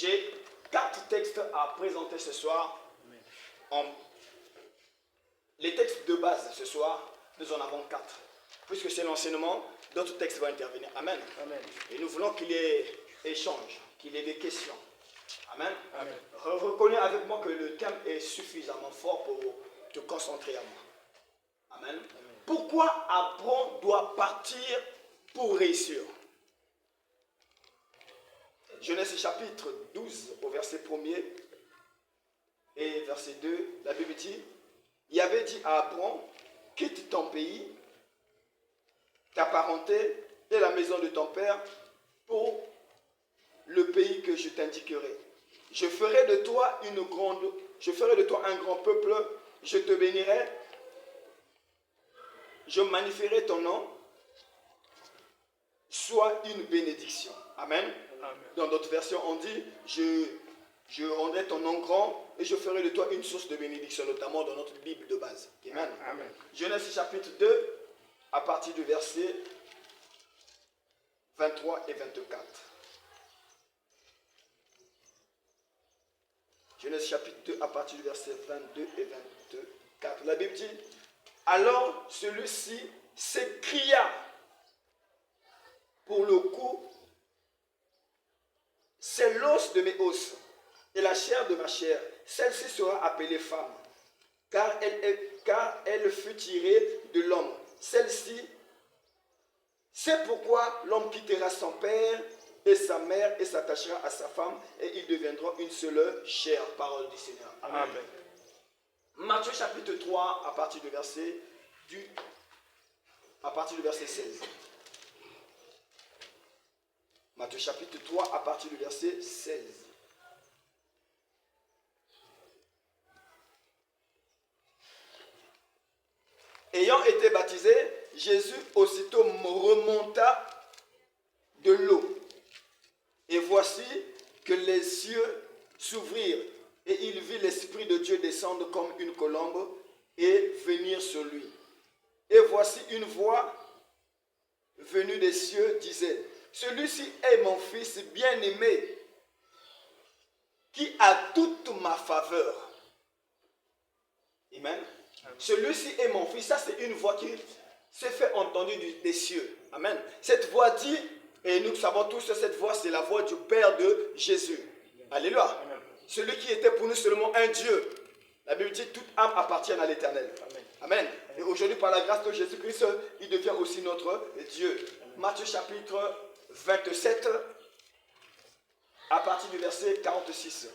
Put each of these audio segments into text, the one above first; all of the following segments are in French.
J'ai 4 textes à présenter ce soir. Les textes de base ce soir, nous en avons 4. Puisque c'est l'enseignement, d'autres textes vont intervenir. Amen. Amen. Et nous voulons qu'il y ait échange, qu'il y ait des questions. Amen. Amen. Reconnais avec moi que le thème est suffisamment fort pour te concentrer à moi. Amen. Amen. Pourquoi Abraham doit partir pour réussir? Genèse chapitre 12 au verset 1er et verset 2, la Bible dit, il avait dit à Abraham, quitte ton pays, ta parenté et la maison de ton père pour le pays que je t'indiquerai. Je ferai de toi un grand peuple, je te bénirai, je magnifierai ton nom, sois une bénédiction. Amen. Amen. Dans d'autres versions, on dit, je rendrai ton nom grand et je ferai de toi une source de bénédiction, notamment dans notre Bible de base. Amen. Amen. Genèse chapitre 2, à partir du verset 23 et 24. Genèse chapitre 2, à partir du verset 22 et 24. La Bible dit, alors celui-ci s'écria pour le coup, c'est l'os de mes os et la chair de ma chair. Celle-ci sera appelée femme, car elle fut tirée de l'homme. Celle-ci, c'est pourquoi l'homme quittera son père et sa mère et s'attachera à sa femme et ils deviendront une seule chair. Parole du Seigneur. Amen. Amen. Matthieu chapitre 3 à partir du verset 16. Matthieu chapitre 3 à partir du verset 16. Ayant été baptisé, Jésus aussitôt remonta de l'eau. Et voici que les cieux s'ouvrirent et il vit l'Esprit de Dieu descendre comme une colombe et venir sur lui. Et voici une voix venue des cieux disait, celui-ci est mon fils bien-aimé qui a toute ma faveur. Amen. Celui-ci est mon fils. Ça, c'est une voix qui s'est fait entendre des cieux. Amen. Cette voix dit, et nous savons tous que cette voix, c'est la voix du Père de Jésus. Alléluia. Amen. Celui qui était pour nous seulement un Dieu. La Bible dit, toute âme appartient à l'Éternel. Amen. Amen. Et aujourd'hui, par la grâce de Jésus-Christ, il devient aussi notre Dieu. Amen. Matthieu chapitre 27, à partir du verset 46.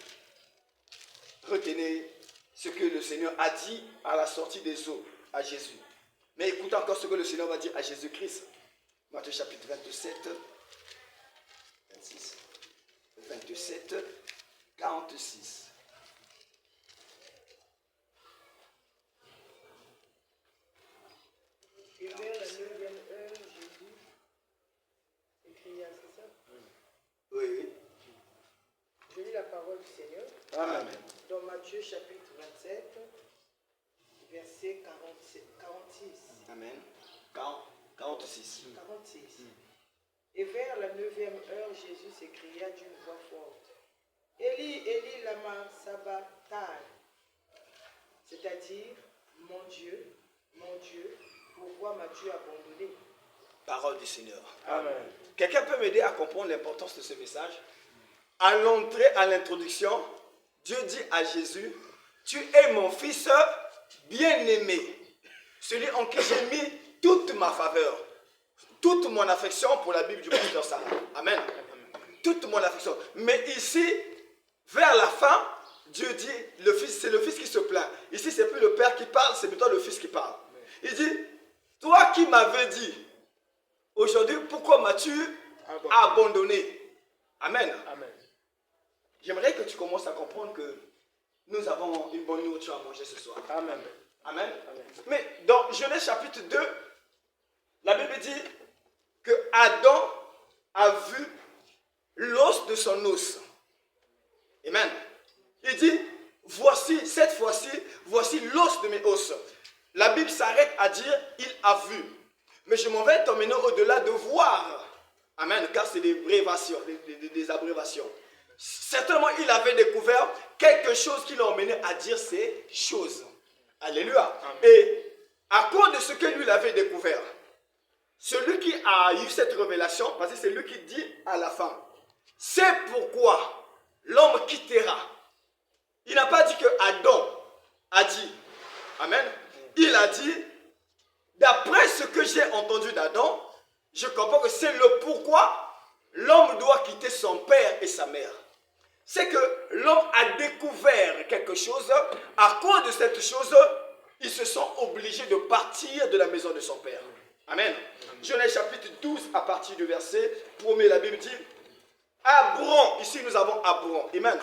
Retenez ce que le Seigneur a dit à la sortie des eaux à Jésus. Mais écoutez encore ce que le Seigneur va dire à Jésus-Christ. Matthieu chapitre 27, 26, 27, 46. Et vers la 9e heure, Jésus s'écria, c'est ça? Oui. Je lis la parole du Seigneur. Amen. Dans Matthieu chapitre 27, verset 46. Amen. 46. 46. Et vers la 9e heure, Jésus s'écria d'une voix forte, Élie, Élie, lama sabachthani, c'est-à-dire, mon Dieu, pourquoi m'as-tu abandonné? Parole du Seigneur. Amen. Quelqu'un peut m'aider à comprendre l'importance de ce message? À l'entrée, à l'introduction, Dieu dit à Jésus, tu es mon fils bien-aimé, celui en qui j'ai mis toute ma faveur, toute mon affection pour la Bible du pasteur Sarah. Amen. Toute mon affection. Mais ici, vers la fin, Dieu dit, c'est le fils qui se plaint. Ici, c'est plus le père qui parle, c'est plutôt le fils qui parle. Il dit, toi qui m'avais dit, aujourd'hui, pourquoi m'as-tu abandonné? Amen. Amen. J'aimerais que tu commences à comprendre que nous avons une bonne nourriture à manger ce soir. Amen. Amen. Amen. Mais dans Genèse chapitre 2, la Bible dit que Adam a vu l'os de son os. Amen. Il dit, voici, cette fois-ci, voici l'os de mes os. La Bible s'arrête à dire, il a vu. Mais je m'en vais t'emmener au-delà de voir. Amen. Car c'est des abréviations. certainement il avait découvert quelque chose qui l'a emmené à dire ces choses. Alléluia. Et à cause de ce que lui avait découvert, celui qui a eu cette révélation, parce que c'est lui qui dit à la femme, c'est pourquoi l'homme quittera. Il n'a pas dit que Adam a dit. Amen. Il a dit, d'après ce que j'ai entendu d'Adam, je comprends que c'est le pourquoi l'homme doit quitter son père et sa mère. C'est que l'homme a découvert quelque chose. À cause de cette chose, ils se sont obligés de partir de la maison de son père. Amen. Genèse chapitre 12, à partir du verset 1er, la Bible dit, Abraham, ici nous avons Abraham. Amen.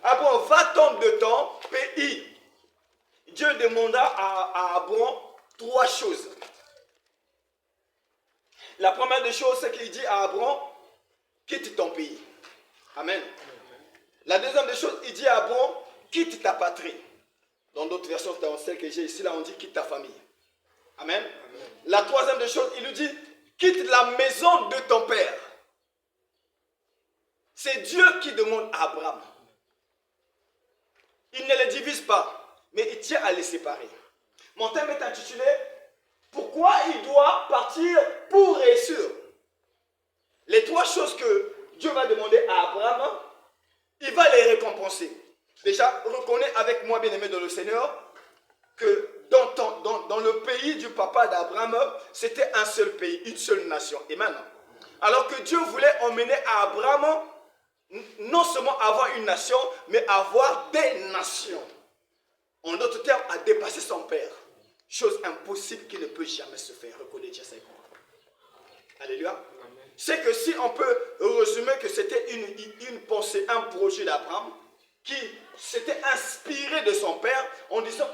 Abraham, va-t'en de ton pays. Dieu demanda à Abraham 3 choses. La première des choses, c'est qu'il dit à Abraham, quitte ton pays. Amen. La deuxième des choses, il dit à Abraham, quitte ta patrie. Dans d'autres versions, dans celle que j'ai ici, là, on dit quitte ta famille. Amen. La troisième des choses, il lui dit, quitte la maison de ton père. C'est Dieu qui demande à Abraham. Il ne les divise pas, mais il tient à les séparer. Mon thème est intitulé, pourquoi il doit partir pour réussir? Les 3 choses que Dieu va demander à Abraham, il va les récompenser. Déjà, reconnais avec moi, bien-aimé dans le Seigneur, que dans le pays du papa d'Abraham, c'était un seul pays, une seule nation. Amen. Alors que Dieu voulait emmener à Abraham, non seulement avoir une nation, mais avoir des nations. En d'autres termes, à dépasser son père. Chose impossible qui ne peut jamais se faire. Reconnais Dieu, c'est quoi? Alléluia. C'est que si on peut résumer que c'était une pensée, un projet d'Abraham qui s'était inspiré de son père en disant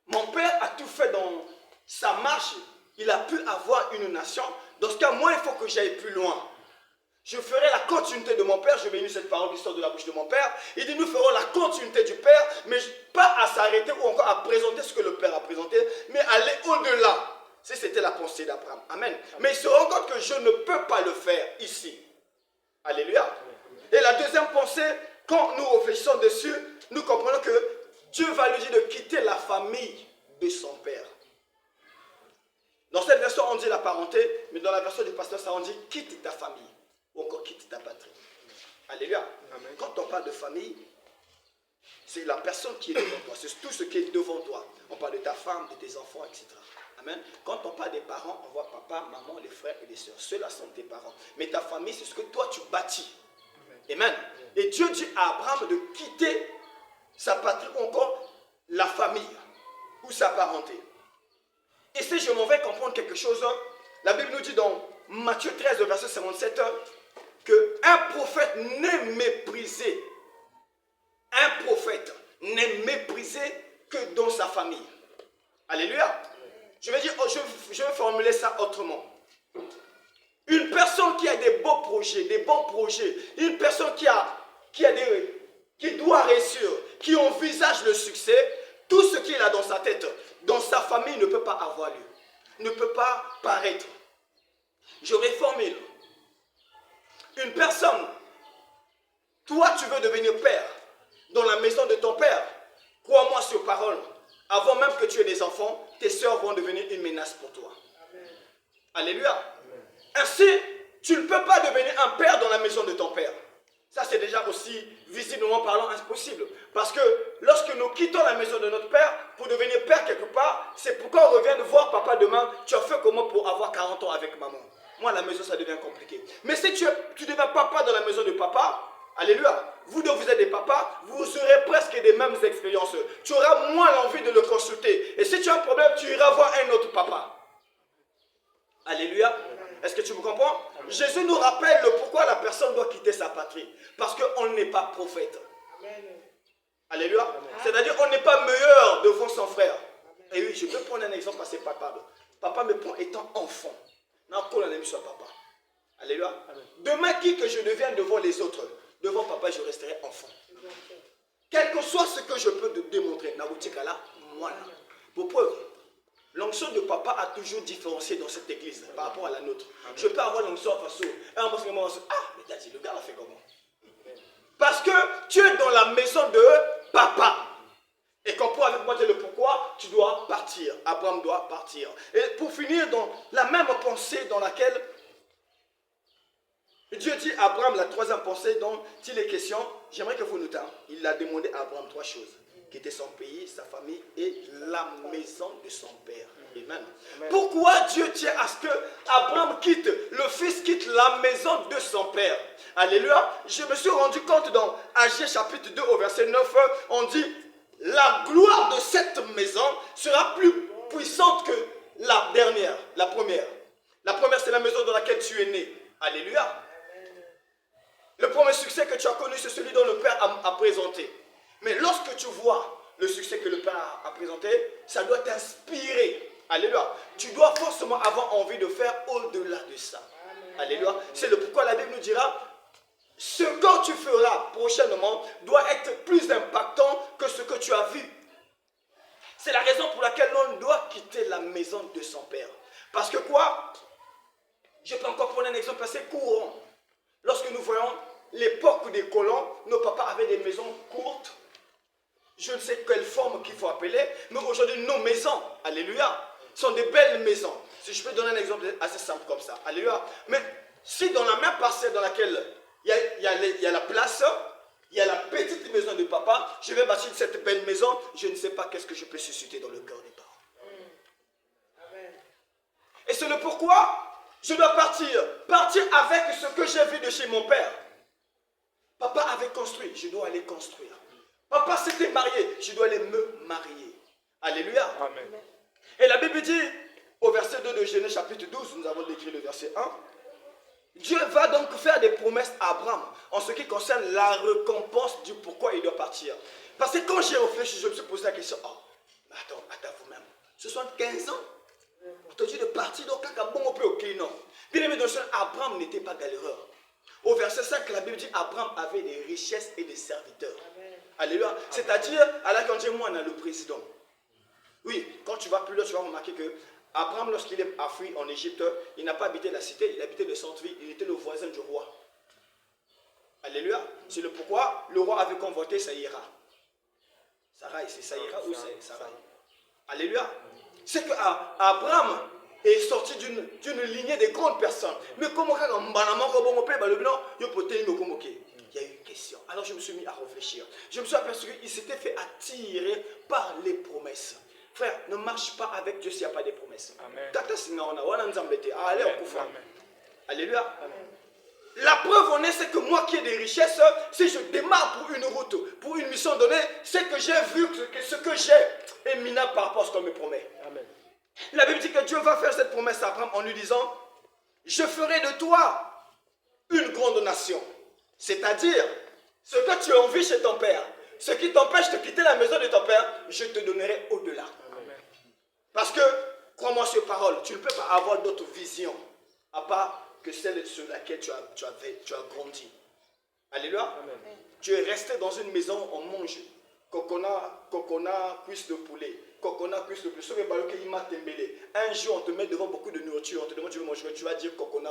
mon père a tout fait dans sa marche, il a pu avoir une nation. Dans ce cas, moi, il faut que j'aille plus loin. Je ferai la continuité de mon père. Je bénis cette parole qui sort de la bouche de mon père. Il dit, nous ferons la continuité du père, mais pas à s'arrêter ou encore à présenter ce que le père a présenté, mais aller au-delà. Si c'était la pensée d'Abraham. Amen. Mais il se rend compte que je ne peux pas le faire ici. Alléluia. Et la deuxième pensée, quand nous réfléchissons dessus, nous comprenons que Dieu va lui dire de quitter la famille de son père. Dans cette version, on dit la parenté, mais dans la version du pasteur, ça on dit quitte ta famille. Ou encore quitte ta patrie. Alléluia. Amen. Quand on parle de famille, c'est la personne qui est devant toi. C'est tout ce qui est devant toi. On parle de ta femme, de tes enfants, etc. Amen. Quand on parle des parents, on voit papa, maman, les frères et les sœurs. Ceux-là sont tes parents. Mais ta famille, c'est ce que toi tu bâtis. Amen. Et Dieu dit à Abraham de quitter sa patrie ou encore la famille ou sa parenté. Et si je m'en vais comprendre quelque chose, la Bible nous dit dans Matthieu 13, verset 57, qu'un prophète n'est méprisé. Un prophète n'est méprisé que dans sa famille. Alléluia. Je vais dire, je vais formuler ça autrement. Une personne qui a des beaux projets, des bons projets, une personne qui doit réussir, qui envisage le succès, tout ce qu'il a dans sa tête, dans sa famille ne peut pas avoir lieu, ne peut pas paraître. Je reformule. Une personne, toi tu veux devenir père dans la maison de ton père, crois-moi sur parole, avant même que tu aies des enfants, tes soeurs vont devenir une menace pour toi. Amen. Alléluia. Amen. Ainsi, tu ne peux pas devenir un père dans la maison de ton père. Ça c'est déjà aussi, visiblement parlant, impossible. Parce que lorsque nous quittons la maison de notre père, pour devenir père quelque part, c'est pourquoi on revient de voir papa demain, tu as fait comment pour avoir 40 ans avec maman? Moi, à la maison, ça devient compliqué. Mais si tu deviens papa dans la maison de papa, alléluia, vous deux, vous êtes des papas, vous aurez presque des mêmes expériences. Tu auras moins l'envie de le consulter. Et si tu as un problème, tu iras voir un autre papa. Alléluia. Est-ce que tu me comprends? Amen. Jésus nous rappelle le pourquoi la personne doit quitter sa patrie. Parce qu'on n'est pas prophète. Amen. Alléluia. C'est-à-dire on n'est pas meilleur devant son frère. Amen. Et oui, je peux prendre un exemple assez palpable. Papa me prend étant enfant. Non, qu'on en aime sur papa. Alléluia. Amen. Demain, qui que je devienne devant les autres, devant papa, je resterai enfant. Amen. Quel que soit ce que je peux te démontrer, moi là, pour preuve. L'onction de papa a toujours différencié dans cette église par rapport à la nôtre. Je peux avoir l'onction en face. Ah, mais t'as dit, le gars l'a fait comment? Parce que tu es dans la maison de papa. Et comprends avec moi le pourquoi tu dois partir. Abraham doit partir. Et pour finir dans la même pensée dans laquelle Dieu dit à Abraham, la troisième pensée dont il est question, j'aimerais que vous notez, il a demandé à Abraham trois choses, qui étaient son pays, sa famille et la maison de son père. Amen. Pourquoi Dieu tient à ce que Abraham quitte, le fils quitte la maison de son père? Alléluia. Je me suis rendu compte dans Agé chapitre 2 au verset 9, on dit, la gloire de cette maison sera plus puissante que la dernière, la première. La première, c'est la maison dans laquelle tu es né. Alléluia. Le premier succès que tu as connu, c'est celui dont le Père a présenté. Mais lorsque tu vois le succès que le Père a présenté, ça doit t'inspirer. Alléluia. Tu dois forcément avoir envie de faire au-delà de ça. Alléluia. C'est le pourquoi la Bible nous dira, ce que tu feras prochainement doit être plus impactant que ce que tu as vu. C'est la raison pour laquelle l'on doit quitter la maison de son Père. Parce que quoi? Je peux encore prendre un exemple assez courant. Lorsque nous voyons l'époque des colons, nos papas avaient des maisons courtes. Je ne sais quelle forme qu'il faut appeler, mais aujourd'hui nos maisons, alléluia, sont des belles maisons. Si je peux donner un exemple assez simple comme ça, alléluia. Mais si dans la même parcelle dans laquelle il y a la place, il y a la petite maison de papa, je vais bâtir cette belle maison, je ne sais pas qu'est-ce que je peux susciter dans le cœur des parents. Amen. Et c'est le pourquoi je dois partir. Partir avec ce que j'ai vu de chez mon père. Papa avait construit, je dois aller construire. Papa s'était marié, je dois aller me marier. Alléluia. Amen. Et la Bible dit, au verset 2 de Genèse chapitre 12, nous avons décrit le verset 1, Dieu va donc faire des promesses à Abraham en ce qui concerne la récompense du pourquoi il doit partir. Parce que quand j'ai réfléchi, je me suis posé la question, oh, mais attends vous-même, 75 ans, on te dit de partir, donc bon, on peut ok, non. Bien aimé, Abraham n'était pas galéreur. Au verset 5, la Bible dit, Abraham avait des richesses et des serviteurs. Amen. Alléluia. C'est-à-dire, quand j'ai moi, on a le président. Oui, quand tu vas plus loin, tu vas remarquer que Abraham, lorsqu'il est fui en Égypte, il n'a pas habité la cité, il habitait le centre-ville, il était le voisin du roi. Alléluia. C'est le pourquoi le roi avait convoité Saïra. Sarai, c'est Saïra ou c'est Sarai? Alléluia. C'est qu'Abraham est sorti d'une lignée de grandes personnes. Mais comment il y a eu une question. Alors je me suis mis à réfléchir. Je me suis aperçu qu'il s'était fait attirer par les promesses. Frère, ne marche pas avec Dieu s'il n'y a pas de promesses. Amen. Alléluia. Amen. La preuve en est, c'est que moi qui ai des richesses, si je démarre pour une route, pour une mission donnée, c'est que j'ai vu que ce que j'ai est minable par rapport à ce qu'on me promet. Amen. La Bible dit que Dieu va faire cette promesse à Abraham en lui disant, je ferai de toi une grande nation. C'est-à-dire, ce que tu as envie chez ton père, ce qui t'empêche de quitter la maison de ton père, je te donnerai au-delà. Parce que, crois-moi sur parole, tu ne peux pas avoir d'autre vision à part que celle sur laquelle tu as grandi. Alléluia. Amen. Tu es resté dans une maison, on mange coconut, cuisse de poulet. Coconut, cuisse de poulet. Un jour, on te met devant beaucoup de nourriture, on te demande tu veux manger, tu vas dire coconut,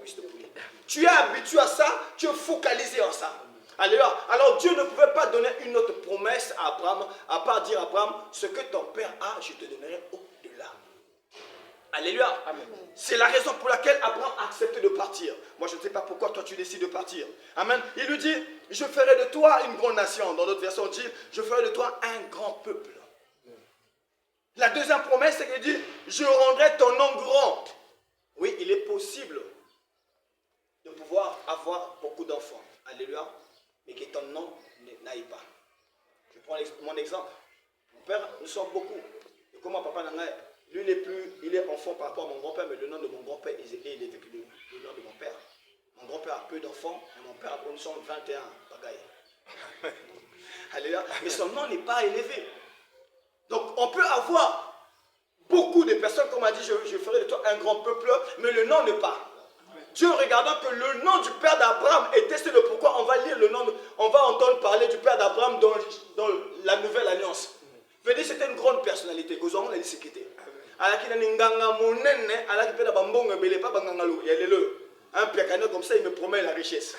cuisse de poulet. Tu es habitué à ça, tu es focalisé en ça. Alléluia. Alors Dieu ne pouvait pas donner une autre promesse à Abraham, à part dire à Abraham, ce que ton père a, je te donnerai au-delà. Alléluia. Amen. C'est la raison pour laquelle Abraham a accepté de partir. Moi, je ne sais pas pourquoi toi tu décides de partir. Amen. Il lui dit, je ferai de toi une grande nation. Dans notre version, on dit, je ferai de toi un grand peuple. La deuxième promesse, c'est qu'il dit, je rendrai ton nom grand. Oui, il est possible de pouvoir avoir beaucoup d'enfants. Alléluia. Mais que ton nom n'aille pas. Je prends mon exemple. Mon père, nous sommes beaucoup. Et comment papa n'a pas, lui, il est enfant par rapport à mon grand-père, mais le nom de mon grand-père est élevé que le nom de mon père. Mon grand-père a peu d'enfants, et mon père, nous sommes 21. Bagaille. Alléluia. Mais son nom n'est pas élevé. Donc, on peut avoir beaucoup de personnes, comme on a dit, je ferai de toi un grand peuple, mais le nom n'est pas. Dieu, regardant que le nom du père d'Abraham était, c'est le pourquoi on va lire le nom, on va entendre parler du père d'Abraham dans la nouvelle alliance. Je veux dire, c'était une grande personnalité. alaki na nganga monene, alaki pe na bambongo belé pas banganga lo, ya lelo. Un piacano comme ça, il me promet la richesse.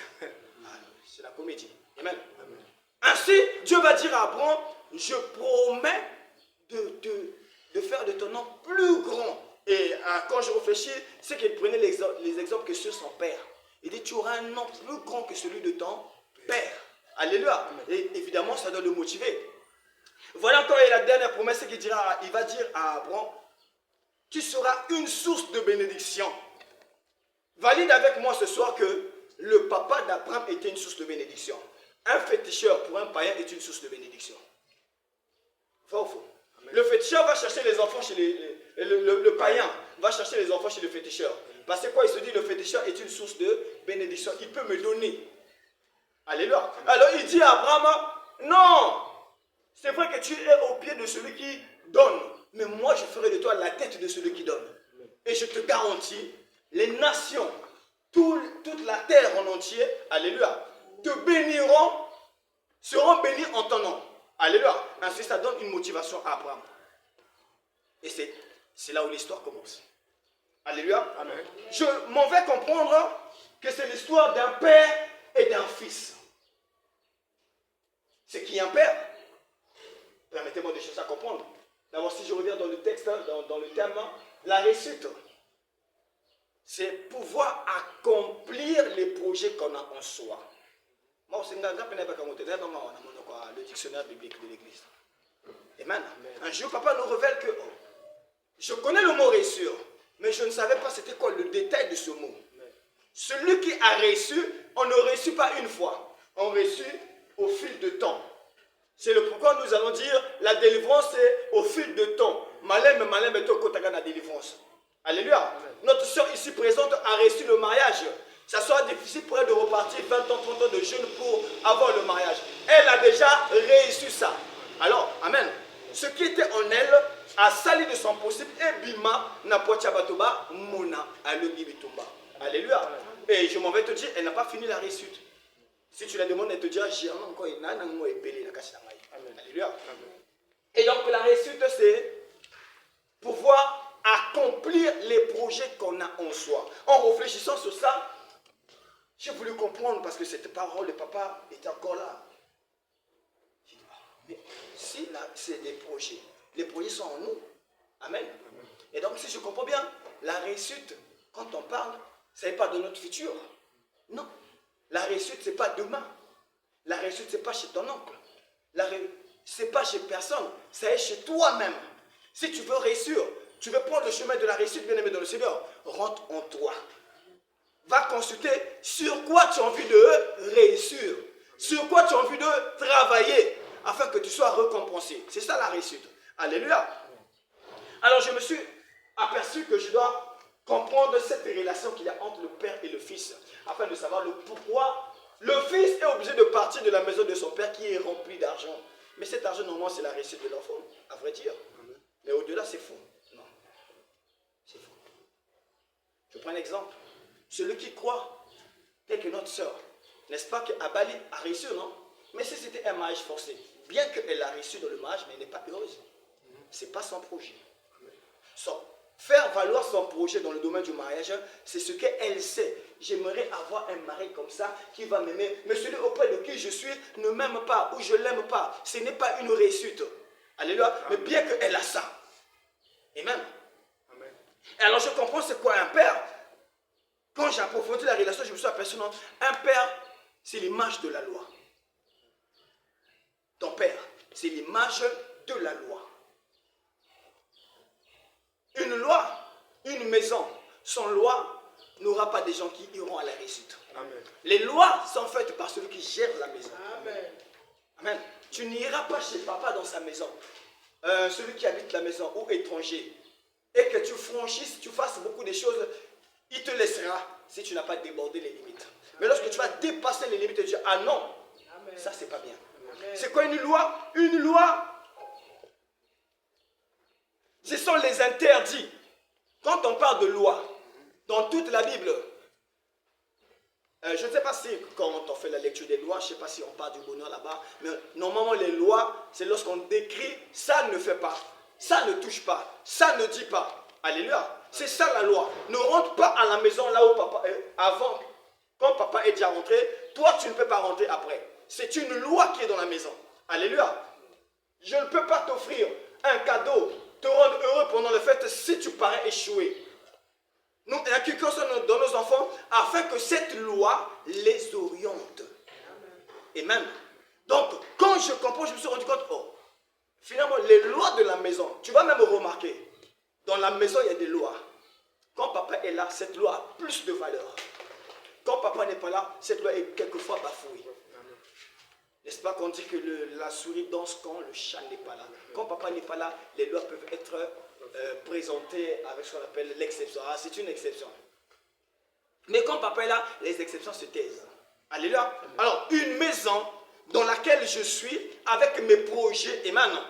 C'est la comédie. Amen. Ainsi, Dieu va dire à Abraham, je promets de faire de ton nom plus grand. Et quand je réfléchis, c'est qu'il prenait les exemples que sur son père. Il dit, tu auras un nom plus grand que celui de ton père. Alléluia. Et évidemment, ça doit le motiver. Voilà encore la dernière promesse qu'il va dire à Abraham, tu seras une source de bénédiction. Valide avec moi ce soir que le papa d'Abraham était une source de bénédiction. Un féticheur pour un païen est une source de bénédiction. Faux ou faux? Amen. Le féticheur va chercher les enfants chez le païen, va chercher les enfants chez le féticheur. Parce que quoi, il se dit, le féticheur est une source de bénédiction. Il peut me donner. Alléluia. Alors il dit à Abraham, non, c'est vrai que tu es au pied de celui qui donne. Mais moi, je ferai de toi la tête de celui qui donne. Et je te garantis, les nations, toute la terre en entier, alléluia, te béniront, seront bénis en ton nom. Alléluia. Ainsi, ça donne une motivation à Abraham. Et c'est là où l'histoire commence. Alléluia. Amen. Je m'en vais comprendre que c'est l'histoire d'un père et d'un fils. C'est qui un père? Permettez-moi de chercher à comprendre. D'abord, si je reviens dans le texte, dans le thème, la réussite, c'est pouvoir accomplir les projets qu'on a en soi. Le dictionnaire biblique de l'église. Amen. Un jour, papa nous révèle que je connais le mot réussir, mais je ne savais pas c'était quoi le détail de ce mot. Celui qui a reçu, on ne reçut pas une fois, on reçut au fil de temps. C'est le pourquoi nous allons dire la délivrance c'est au fil de temps. Malem est au côté de la délivrance. Alléluia. Amen. Notre soeur ici présente a reçu le mariage. Ça sera difficile pour elle de repartir 20 ans, 30 ans de jeûne pour avoir le mariage. Elle a déjà réussi ça. Alors, amen. Ce qui était en elle a sali de son possible et bima na poachabatoba mona alogi bitumba. Alléluia. Et je m'en vais te dire, elle n'a pas fini la réussite. Si tu la demandes, elle te dira, j'ai encore une âne, un mot épelé, la casse. Alléluia. Et donc la réussite, c'est pouvoir accomplir les projets qu'on a en soi. En réfléchissant sur ça, j'ai voulu comprendre parce que cette parole de papa est encore là. J'ai dit, mais si là, c'est des projets, les projets sont en nous. Amen. Et donc, si je comprends bien, la réussite, quand on parle, ce n'est pas de notre futur. Non. La réussite, ce n'est pas demain. La réussite, ce n'est pas chez ton oncle. Ce n'est pas chez personne. C'est chez toi-même. Si tu veux réussir, tu veux prendre le chemin de la réussite, bien aimé dans le Seigneur, rentre en toi. Va consulter sur quoi tu as envie de réussir. Sur quoi tu as envie de travailler afin que tu sois récompensé. C'est ça la réussite. Alléluia. Alors je me suis aperçu que je dois comprendre cette relation qu'il y a entre le père et le fils afin de savoir le pourquoi le fils est obligé de partir de la maison de son père qui est rempli d'argent. Mais cet argent, normalement, c'est la réussite de l'enfant, à vrai dire. Mais au-delà, c'est faux. Non. C'est faux. Je prends un exemple. Celui qui croit, tel que notre sœur, n'est-ce pas qu'Abali a réussi, non? Mais si c'était un mariage forcé, bien qu'elle a réussi dans le mariage, mais elle n'est pas heureuse. Ce n'est pas son projet. Faire valoir son projet dans le domaine du mariage, c'est ce qu'elle sait. J'aimerais avoir un mari comme ça qui va m'aimer, mais celui auprès de qui je suis ne m'aime pas ou je ne l'aime pas. Ce n'est pas une réussite. Alléluia. Amen. Mais bien qu'elle a ça. Amen. Amen. Et alors je comprends c'est quoi un père. Quand j'ai approfondi la relation, je me suis aperçu, non, un père, c'est l'image de la loi. Ton père, c'est l'image de la loi. Une loi, une maison, sans loi, n'aura pas des gens qui iront à la réussite. Amen. Les lois sont faites par celui qui gère la maison. Amen. Amen. Tu n'iras pas chez papa dans sa maison, celui qui habite la maison ou étranger, et que tu franchisses, tu fasses beaucoup de choses, il te laissera si tu n'as pas débordé les limites. Mais lorsque tu vas dépasser les limites et dire, ah non, amen, ça c'est pas bien. C'est quoi une loi? Une loi, ce sont les interdits. Quand on parle de loi, dans toute la Bible, je ne sais pas si quand on fait la lecture des lois, je ne sais pas si on parle du bonheur là-bas, mais normalement les lois, c'est lorsqu'on décrit, ça ne fait pas, Ça ne touche pas. Ça ne dit pas. Alléluia. C'est ça la loi. Ne rentre pas à la maison là où papa est avant. Quand papa est déjà rentré, toi tu ne peux pas rentrer après. C'est une loi qui est dans la maison. Alléluia. Je ne peux pas t'offrir un cadeau, te rendre heureux pendant le fête si tu parais échouer. Nous inculquons ça dans nos enfants afin que cette loi les oriente. Amen. Donc, quand je comprends, je me suis rendu compte, oh, finalement, les lois de la maison, tu vas même remarquer, dans la maison, il y a des lois. Quand papa est là, cette loi a plus de valeur. Quand papa n'est pas là, cette loi est quelquefois bafouée. N'est-ce pas qu'on dit que la souris danse quand le chat n'est pas là? Quand papa n'est pas là, les lois peuvent être présentées avec ce qu'on appelle l'exception. Ah, c'est une exception. Mais quand papa est là, les exceptions se taisent. Alléluia. Alors, une maison dans laquelle je suis, avec mes projets, et maintenant,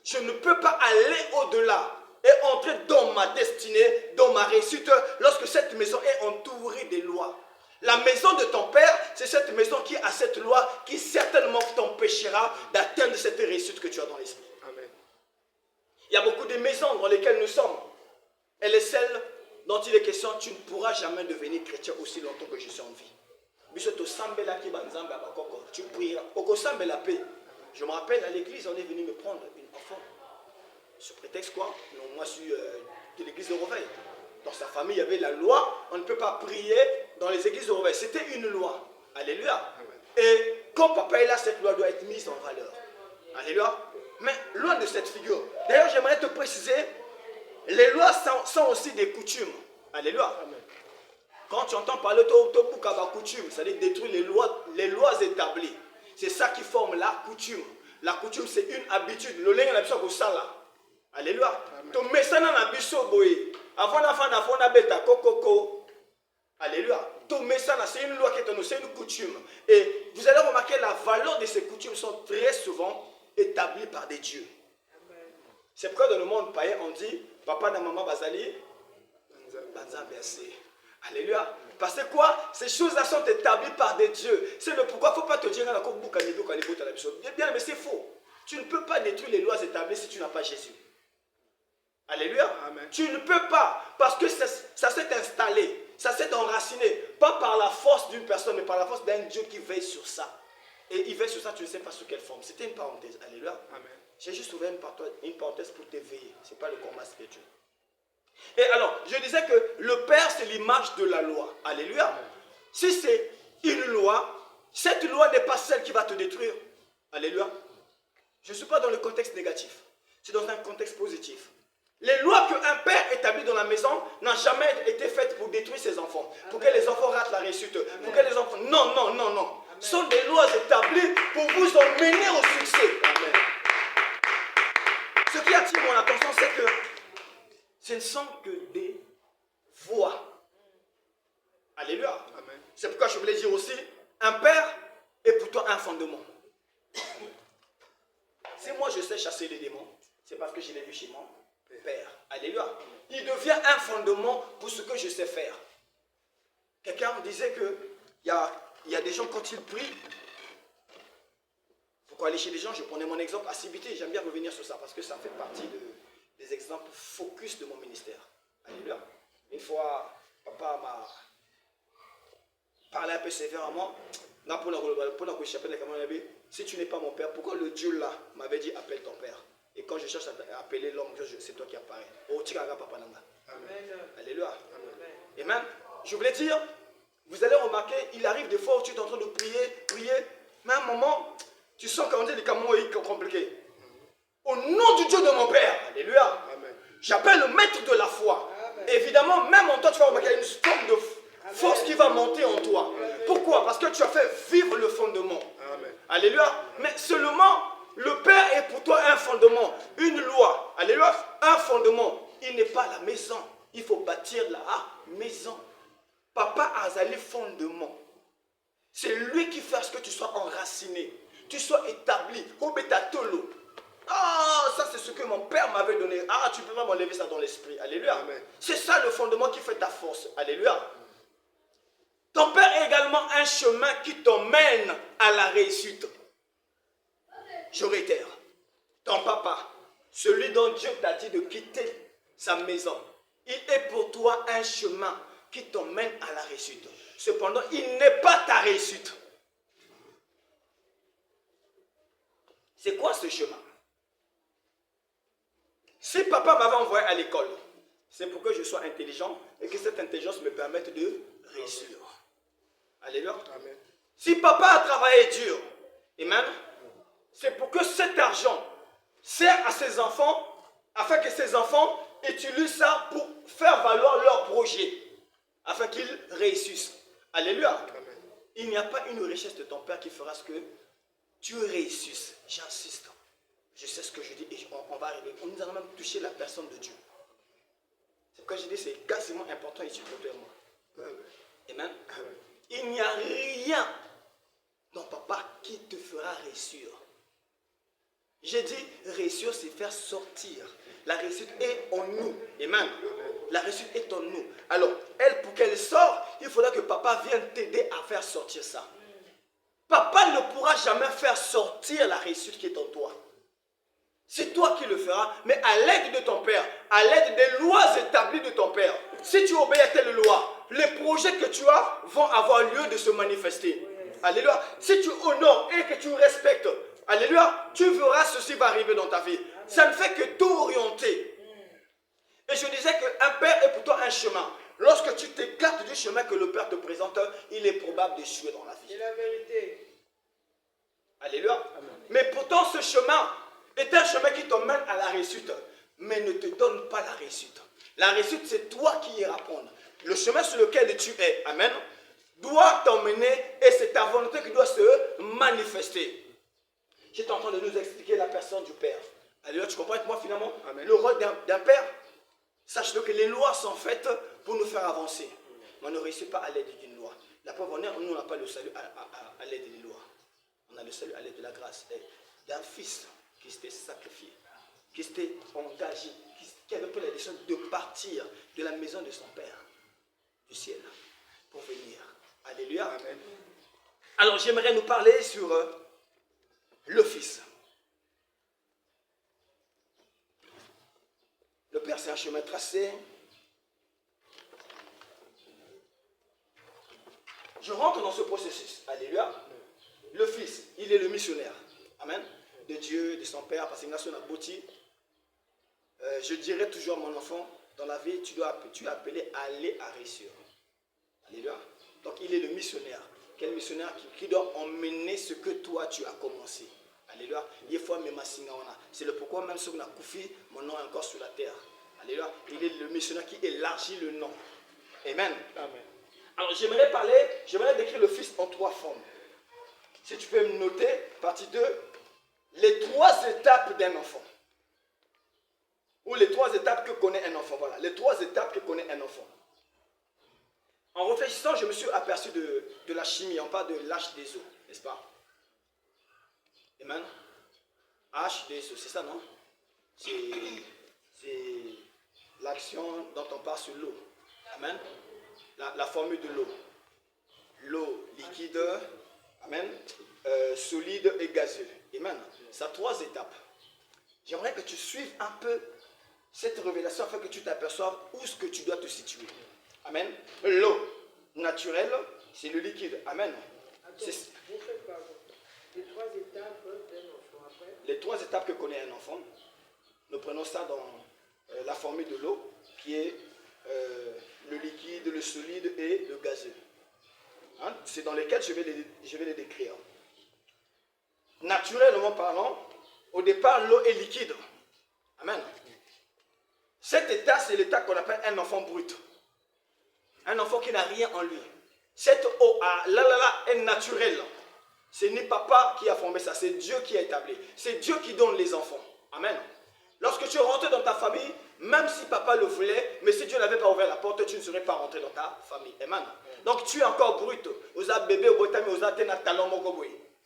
je ne peux pas aller au-delà et entrer dans ma destinée, dans ma réussite, lorsque cette maison est entourée des lois. La maison de ton père, c'est cette maison qui a cette loi qui certainement t'empêchera d'atteindre cette réussite que tu as dans l'esprit. Amen. Il y a beaucoup de maisons dans lesquelles nous sommes. Elle est celle dont il est question, tu ne pourras jamais devenir chrétien aussi longtemps que je suis en vie. Tu prieras. La paix. Je me rappelle à l'église, on est venu me prendre une enfant. Sur prétexte quoi? Non, moi je suis de l'église de Reveil. Dans sa famille, il y avait la loi, on ne peut pas prier dans les églises de Reveil. C'était une loi. Alléluia. Et quand papa est là, cette loi doit être mise en valeur. Alléluia. Mais loin de cette figure. D'ailleurs, j'aimerais te préciser, les lois sont aussi des coutumes. Alléluia. Quand tu entends parler de coutume, c'est-à-dire détruire les lois établies. C'est ça qui forme la coutume. La coutume, c'est une habitude. Le lien est pour ça là. Alléluia. Tu mets ça dans la biso boy. Avant la bêta coco. Alléluia. Tu mets ça là, c'est une loi qui est en nous, c'est une coutume. Et vous allez remarquer la valeur de ces coutumes sont très souvent établies par des dieux. C'est pourquoi dans le monde païen, on dit papa et maman bazali. Banza merci. Alléluia. Parce que quoi? Ces choses-là sont établies par des dieux. C'est le pourquoi il ne faut pas te dire bien, mais c'est faux. Tu ne peux pas détruire les lois établies si tu n'as pas Jésus. Alléluia. Amen. Tu ne peux pas, parce que ça s'est installé, ça s'est enraciné, pas par la force d'une personne, mais par la force d'un Dieu qui veille sur ça. Et il veille sur ça, tu ne sais pas sous quelle forme. C'était une parenthèse. Alléluia. Amen. J'ai juste ouvert une parenthèse pour t'éveiller. Ce n'est pas le combat spirituel. Et alors, je disais que le Père, c'est l'image de la loi. Alléluia. Amen. Si c'est une loi, cette loi n'est pas celle qui va te détruire. Alléluia. Je ne suis pas dans le contexte négatif. C'est dans un contexte positif. Les lois qu'un père établit dans la maison n'ont jamais été faites pour détruire ses enfants. Amen. Pour que les enfants ratent la réussite. Amen. Pour que les enfants... Non. Amen. Ce sont des lois établies pour vous emmener au succès. Amen. Ce qui attire mon attention, c'est que ce ne sont que des voies. Alléluia. Amen. C'est pourquoi je voulais dire aussi, un père est pour toi un fondement. Si moi je sais chasser les démons, c'est parce que je l'ai vu chez mon père. Alléluia. Il devient un fondement pour ce que je sais faire. Quelqu'un me disait que il y a des gens quand ils prient, pourquoi aller chez les gens, je prenais mon exemple à CBT, j'aime bien revenir sur ça parce que ça fait partie des exemples focus de mon ministère. Alléluia. Une fois, papa m'a parlé un peu sévèrement. Si tu n'es pas mon père, pourquoi le Dieu là m'avait dit appelle ton père? Et quand je cherche à appeler l'homme, c'est toi qui apparaît. Amen. Alléluia. Amen. Je voulais dire, vous allez remarquer, il arrive des fois où tu es en train de prier, mais à un moment, tu sens qu'on dit les camons sont compliqués. Au nom du Dieu de mon Père, alléluia, j'appelle le maître de la foi. Amen. Évidemment, même en toi, tu vas remarquer une forme de force qui va monter en toi. Amen. Pourquoi? Parce que tu as fait vivre le fondement. Amen. Alléluia. Mais seulement, le Père est pour toi un fondement, une loi. Alléluia. Un fondement. Il n'est pas la maison. Il faut bâtir la maison. Papa a les fondements. C'est lui qui fait ce que tu sois enraciné. Tu sois établi. Ah, ça c'est ce que mon père m'avait donné. Ah, tu peux pas m'enlever ça dans l'esprit. Alléluia. C'est ça le fondement qui fait ta force. Alléluia. Ton père est également un chemin qui t'emmène à la réussite. Je réitère. Ton papa, celui dont Dieu t'a dit de quitter sa maison, il est pour toi un chemin qui t'emmène à la réussite. Cependant, il n'est pas ta réussite. C'est quoi ce chemin? Si papa m'avait envoyé à l'école, c'est pour que je sois intelligent et que cette intelligence me permette de réussir. Alléluia. Amen. Si papa a travaillé dur, amen, c'est pour que cet argent sert à ses enfants, afin que ses enfants utilisent ça pour faire valoir leur projet, afin qu'ils réussissent. Alléluia. Amen. Il n'y a pas une richesse de ton père qui fera ce que tu réussisses. J'insiste. Je sais ce que je dis et on va arriver. On nous a même touché la personne de Dieu. C'est pourquoi je dis c'est quasiment important ici pour toi et moi. Amen. Il n'y a rien dans papa qui te fera réussir. J'ai dit réussir, c'est faire sortir. La réussite est en nous. Amen. La réussite est en nous. Alors, elle, pour qu'elle sorte, il faudra que papa vienne t'aider à faire sortir ça. Papa ne pourra jamais faire sortir la réussite qui est en toi. C'est toi qui le feras, mais à l'aide de ton père, à l'aide des lois établies de ton père. Si tu obéis à telle loi, les projets que tu as vont avoir lieu de se manifester. Alléluia. Si tu honores et que tu respectes, alléluia, tu verras ceci va arriver dans ta vie. Ça ne fait que t'orienter. Et je disais qu'un père est pour toi un chemin. Lorsque tu t'écartes du chemin que le père te présente, il est probable d'échouer dans la vie. C'est la vérité. Alléluia. Amen. Mais pourtant ce chemin est un chemin qui t'emmène à la réussite, mais ne te donne pas la réussite. La réussite, c'est toi qui iras prendre. Le chemin sur lequel tu es, amen, doit t'emmener et c'est ta volonté qui doit se manifester. J'étais en train de nous expliquer la personne du Père. Alléluia, tu comprends avec moi finalement? Amen. Le rôle d'un Père, sache-le que les lois sont faites pour nous faire avancer. Mais on ne réussit pas à l'aide d'une loi. La preuve en est, nous n'a pas le salut à l'aide des lois. On a le salut à l'aide de la grâce. D'un fils qui s'était sacrifié, qui s'était engagé, qui avait pris la décision de partir de la maison de son Père, du ciel, pour venir. Alléluia. Amen. Alors j'aimerais nous parler sur le Fils. Le Père, c'est un chemin tracé. Je rentre dans ce processus. Alléluia. Le Fils, il est le missionnaire. Amen. De Dieu, de son Père, parce que Ignacio Nabouti, je dirais toujours à mon enfant, dans la vie, tu es appelé à aller à réussir. Alléluia. Donc il est le missionnaire. Quel missionnaire qui doit emmener ce que toi tu as commencé. Alléluia. C'est le pourquoi même si on a Koufi, mon nom est encore sur la terre. Alléluia. Il est le missionnaire qui élargit le nom. Amen. Amen. Alors j'aimerais décrire le Fils en 3 formes. Si tu peux me noter, partie 2, les 3 étapes d'un enfant. Ou les 3 étapes que connaît un enfant. Voilà, les 3 étapes que connaît un enfant. En réfléchissant, je me suis aperçu de la chimie. On parle de l'H2O, n'est-ce pas? Amen. H2O, c'est ça, non? C'est l'action dont on parle sur l'eau. Amen. La formule de l'eau. L'eau liquide, amen, solide et gazeux. Amen. Ça a 3 étapes. J'aimerais que tu suives un peu cette révélation afin que tu t'aperçoives où est-ce que tu dois te situer. Amen. L'eau naturelle, c'est le liquide. Amen. Les 3 étapes d'un enfant après. Les 3 étapes que connaît un enfant, nous prenons ça dans la formule de l'eau, qui est le liquide, le solide et le gazeux. Hein? C'est dans lesquels je vais les décrire. Naturellement parlant, au départ, l'eau est liquide. Amen. Cet état, c'est l'état qu'on appelle un enfant brut. Un enfant qui n'a rien en lui. Cette eau est naturelle. Ce n'est papa qui a formé ça, c'est Dieu qui a établi. C'est Dieu qui donne les enfants. Amen. Lorsque tu rentres dans ta famille, même si papa le voulait, mais si Dieu n'avait pas ouvert la porte, tu ne serais pas rentré dans ta famille. Amen. Donc tu es encore brut.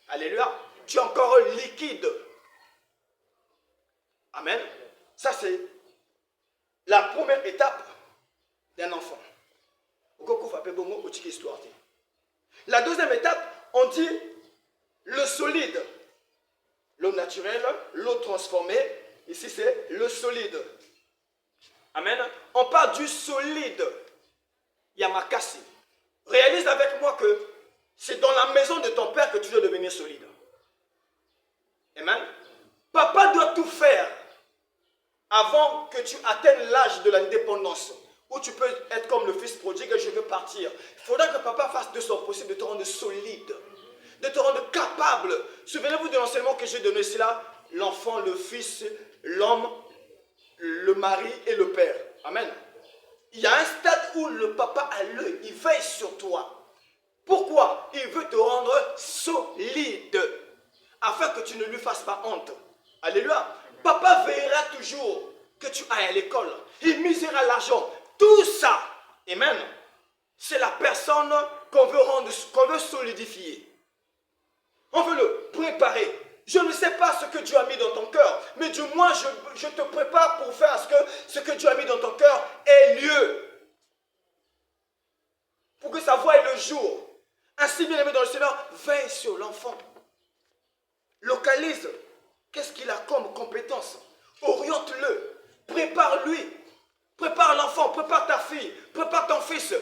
Alléluia. Tu es encore liquide. Amen. Ça c'est la première étape d'un enfant. La deuxième étape, on dit le solide. L'eau naturelle, l'eau transformée, Ici, c'est le solide. Amen. On parle du solide. Yamakasi. Réalise avec moi que c'est dans la maison de ton père que tu dois devenir solide. Amen. Papa doit tout faire avant que tu atteignes l'âge de l'indépendance, où tu peux être comme le fils prodigue et je veux partir. Il faudra que papa fasse de son possible de te rendre solide, de te rendre capable. Souvenez-vous de l'enseignement que j'ai donné ici là, l'enfant, le fils, l'homme, le mari et le père. Amen. Il y a un stade où le papa a l'œil, il veille sur toi. Pourquoi? Il veut te rendre solide, afin que tu ne lui fasses pas honte. Alléluia. Papa veillera toujours que tu ailles à l'école. Il misera l'argent. Tout ça, amen, c'est la personne qu'on veut rendre, qu'on veut solidifier. On veut le préparer. Je ne sais pas ce que Dieu a mis dans ton cœur, mais du moins je te prépare pour faire ce que Dieu a mis dans ton cœur ait lieu. Pour que ça voie le jour. Ainsi, bien aimé dans le Seigneur, veille sur l'enfant. Localise. Qu'est-ce qu'il a comme compétence? Oriente-le. Prépare-lui. Prépare l'enfant, prépare ta fille, prépare ton fils.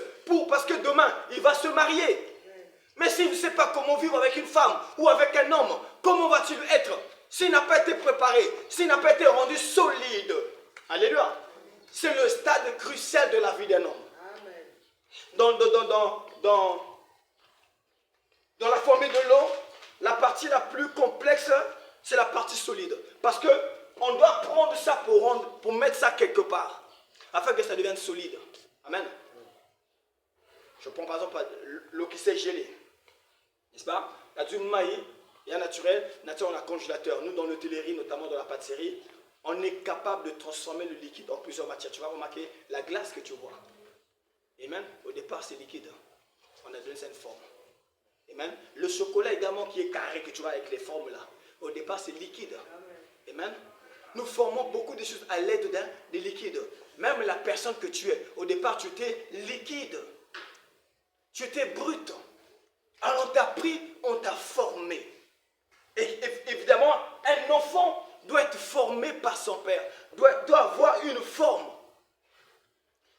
Parce que demain, il va se marier. Mais s'il ne sait pas comment vivre avec une femme ou avec un homme, comment va-t-il être? S'il n'a pas été préparé, s'il n'a pas été rendu solide. Alléluia. C'est le stade crucial de la vie d'un homme. Dans la formule de l'eau, la partie la plus complexe, c'est la partie solide. Parce qu'on doit prendre ça pour mettre ça quelque part, afin que ça devienne solide. Amen. Je prends par exemple l'eau qui s'est gelée. N'est-ce pas? Il y a du maïs, il y a naturel, on a congélateur. Nous, dans l'hôtellerie, notamment dans la pâtisserie, on est capable de transformer le liquide en plusieurs matières. Tu vas remarquer la glace que tu vois. Amen. Au départ, c'est liquide. On a donné ça une forme. Amen. Le chocolat également qui est carré, que tu vois avec les formes là. Au départ, c'est liquide. Amen. Nous formons beaucoup de choses à l'aide des liquides. Même la personne que tu es, au départ, tu étais liquide. Tu étais brut. Alors on t'a pris, on t'a formé. Et évidemment, un enfant doit être formé par son père. Doit avoir une forme.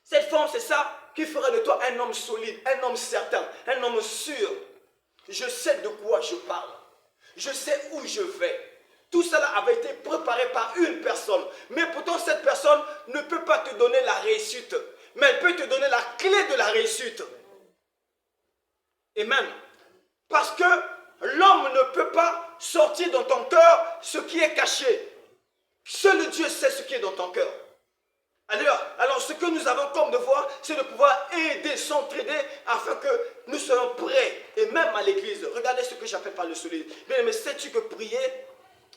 Cette forme, c'est ça qui fera de toi un homme solide, un homme certain, un homme sûr. Je sais de quoi je parle. Je sais où je vais. Tout cela avait été préparé par une personne. Mais pourtant, cette personne ne peut pas te donner la réussite. Mais elle peut te donner la clé de la réussite. Amen. Parce que l'homme ne peut pas sortir dans ton cœur ce qui est caché. Seul Dieu sait ce qui est dans ton cœur. Alors, ce que nous avons comme devoir, c'est de pouvoir aider, s'entraider, afin que nous soyons prêts. Et même à l'église, regardez ce que j'appelle par le solide. Bien, mais sais-tu que prier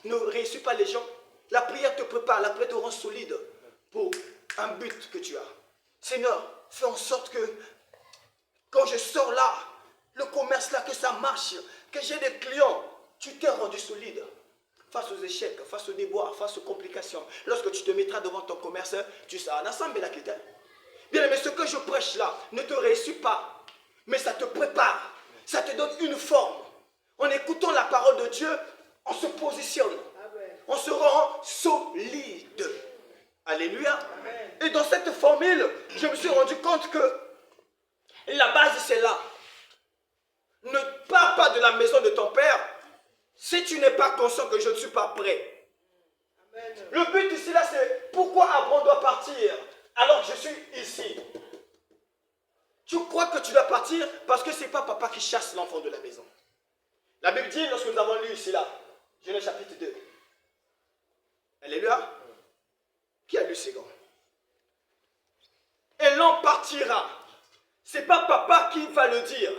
ne réussit pas les gens? La prière te prépare, la prière te rend solide pour un but que tu as. Seigneur, fais en sorte que quand je sors là, le commerce là, que ça marche, que j'ai des clients, tu t'es rendu solide. Face aux échecs, face aux déboires, face aux complications. Lorsque tu te mettras devant ton commerce, tu seras en ensemble la clientèle. Bien, mais ce que je prêche là ne te réussit pas, mais ça te prépare, ça te donne une forme. En écoutant la parole de Dieu, on se positionne, on se rend solide. Alléluia. Amen. Et dans cette formule, je me suis rendu compte que la base c'est là. Ne pars pas de la maison de ton père si tu n'es pas conscient que je ne suis pas prêt. Amen. Le but ici là, c'est pourquoi Abraham doit partir alors que je suis ici. Tu crois que tu dois partir parce que ce n'est pas papa qui chasse l'enfant de la maison. La Bible dit, lorsque nous avons lu ici là, Genèse chapitre 2. Alléluia. Qui a lu ces gants? Et l'on partira. Ce n'est pas papa qui va le dire.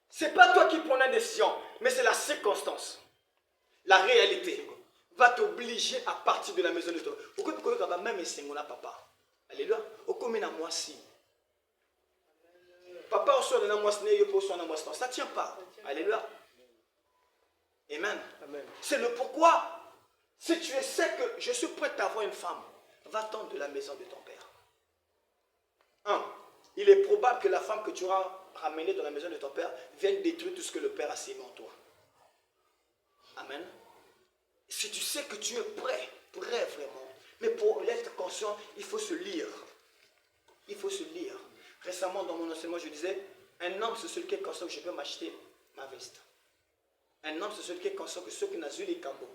Ce n'est pas toi qui prends la décision, mais c'est la circonstance. La réalité va t'obliger à partir de la maison de toi. Pourquoi tu vas même essayer mon papa? Alléluia. Au commun à moi si. Papa au soir de la moissonnerie, au soir de la moissonnerie. Ça ne tient pas. Alléluia. Amen. Amen. C'est le pourquoi. Si tu sais que je suis prêt à avoir une femme, va-t'en de la maison de ton père. 1. Il est probable que la femme que tu auras ramenée dans la maison de ton père vienne détruire tout ce que le père a sémé en toi. Amen. si tu sais que tu es prêt vraiment, mais pour être conscient, il faut se lire. Il faut se lire. Récemment, dans mon enseignement, je disais, un homme, c'est celui qui est conscient que je peux m'acheter ma veste. Un homme, c'est celui qui est conscient que ceux qui n'ont pas les cambo.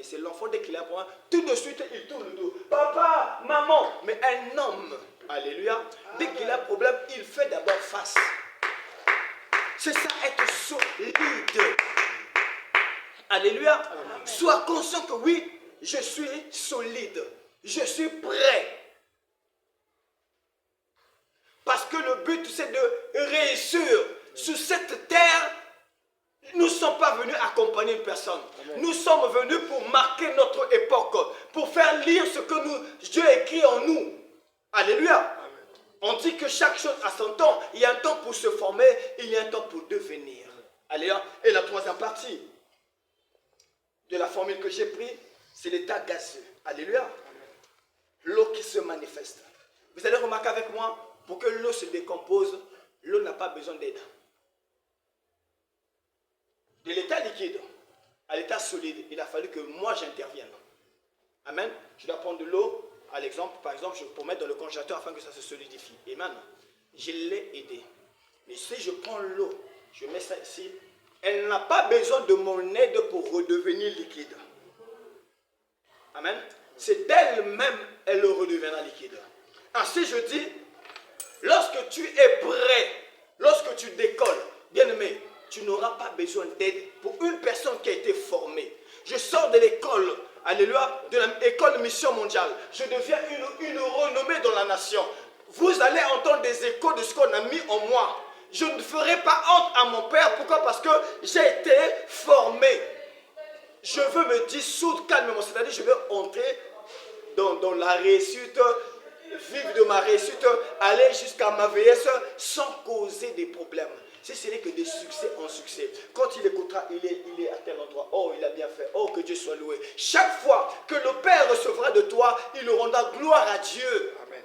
C'est l'enfant dès qu'il a pour tout de suite il tourne le dos. Papa, maman. Mais un homme, alléluia, dès qu'il a un problème, il fait d'abord face. C'est ça, être solide. Alléluia. Amen. Sois conscient que oui, je suis solide. Je suis prêt. Parce que le but, c'est de réussir sur cette terre. Nous ne sommes pas venus accompagner une personne. Amen. Nous sommes venus pour marquer notre époque, pour faire lire ce que Dieu écrit en nous. Alléluia. Amen. On dit que chaque chose a son temps. Il y a un temps pour se former, il y a un temps pour devenir. Alléluia. Et la troisième partie de la formule que j'ai prise, c'est l'état gazeux. Alléluia. L'eau qui se manifeste. Vous allez remarquer avec moi, pour que l'eau se décompose, l'eau n'a pas besoin d'aide. De l'état liquide à l'état solide, il a fallu que moi j'intervienne. Amen. Je dois prendre de l'eau, à l'exemple, par exemple, je peux mettre dans le congélateur afin que ça se solidifie. Amen. Je l'ai aidé. Mais si je prends l'eau, je mets ça ici, elle n'a pas besoin de mon aide pour redevenir liquide. Amen. C'est d'elle-même, elle redeviendra liquide. Ainsi je dis, lorsque tu es prêt, lorsque tu décolles, bien aimé, tu n'auras pas besoin d'aide pour une personne qui a été formée. Je sors de l'école, alléluia, de l'école Mission Mondiale. Je deviens une renommée dans la nation. Vous allez entendre des échos de ce qu'on a mis en moi. Je ne ferai pas honte à mon père. Pourquoi? Parce que j'ai été formé. Je veux me dissoudre calmement. C'est-à-dire, je veux entrer dans la réussite, vivre de ma réussite, aller jusqu'à ma vieillesse sans causer des problèmes. Si ce n'est que des succès en succès. Quand il écoutera, il est à tel endroit. Oh, il a bien fait. Oh, que Dieu soit loué. Chaque fois que le Père recevra de toi, il rendra gloire à Dieu. Amen.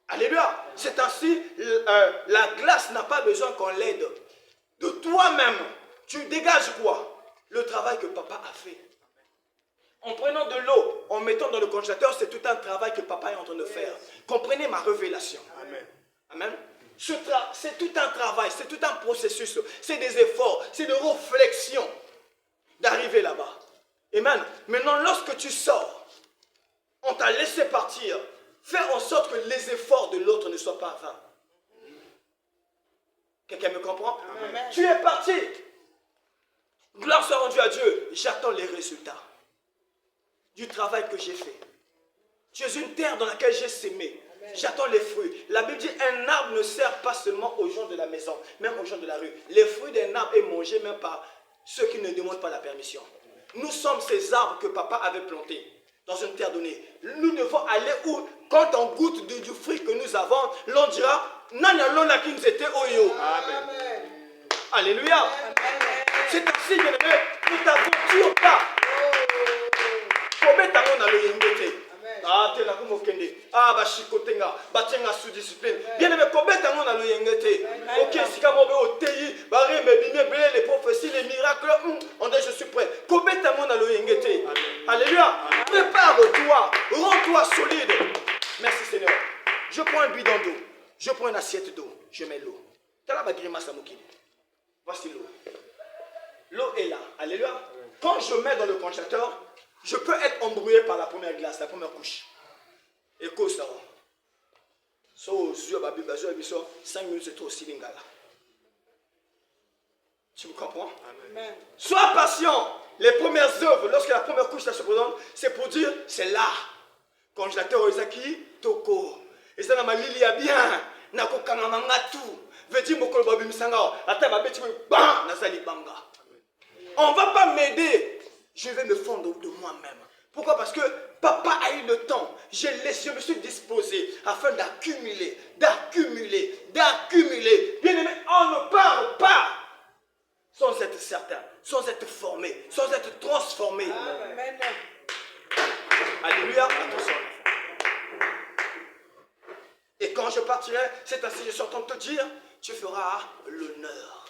Alléluia. C'est ainsi, la glace n'a pas besoin qu'on l'aide. De toi-même, tu dégages quoi? Le travail que papa a fait. En prenant de l'eau, en mettant dans le congélateur, c'est tout un travail que papa est en train de faire. Comprenez ma révélation. Amen. Amen. C'est tout un travail, c'est tout un processus, c'est des efforts, c'est de réflexion d'arriver là-bas. Amen. Maintenant, lorsque tu sors, on t'a laissé partir, fais en sorte que les efforts de l'autre ne soient pas vains. Quelqu'un me comprend? Amen. Tu es parti. Gloire soit rendue à Dieu. J'attends les résultats du travail que j'ai fait. Tu es une terre dans laquelle j'ai sémé. J'attends les fruits. La Bible dit un arbre ne sert pas seulement aux gens de la maison, même aux gens de la rue. Les fruits d'un arbre est mangé même par ceux qui ne demandent pas la permission. Nous sommes ces arbres que papa avait plantés dans une terre donnée. Nous devons aller où? Quand on goûte du fruit que nous avons, l'on dira Nana Lona qui nous était Oyo. Amen. Alléluia. Amen. C'est ainsi que nous t'aventure pas. Combien de temps on a le yengete? Ah, t'es là comme au Kende. Ah, bah, chicotenga, bah, tiens, sous discipline. Bien aimé, combien de temps on a le yengete? Ok, si comme on veut au TI, bah, les prophéties, les miracles, on dit je suis prêt. Combien de temps on a le yengete? Alléluia. Prépare-toi, rends-toi solide. Merci Seigneur. Je prends un bidon d'eau, je prends une assiette d'eau, je mets l'eau. T'as là ma grimace à Moukine. Voici l'eau. L'eau est là. Alléluia. Quand je mets dans le congélateur, je peux être embrouillé par la première glace, la première couche. Et quoi ça? So, 5 minutes, c'est trop aussi lingala. Tu me comprends? Amen. Sois patient. Les premières œuvres, lorsque la première couche se présente, c'est pour dire, c'est là. Congélateur Oizaki, Toko. Et ça, ma lili a bien. Nako kangamangatu. Vedi mokolo babi misanga. Ata babi tu bam, nazali banga. On ne va pas m'aider. Je vais me fondre de moi-même. Pourquoi? Parce que papa a eu le temps. Je me suis disposé afin d'accumuler. Bien aimé, on ne parle pas sans être certain, sans être formé, sans être transformé. Amen. Alléluia. Attention. Et quand je partirai, c'est ainsi que je suis en train de te dire, tu feras l'honneur.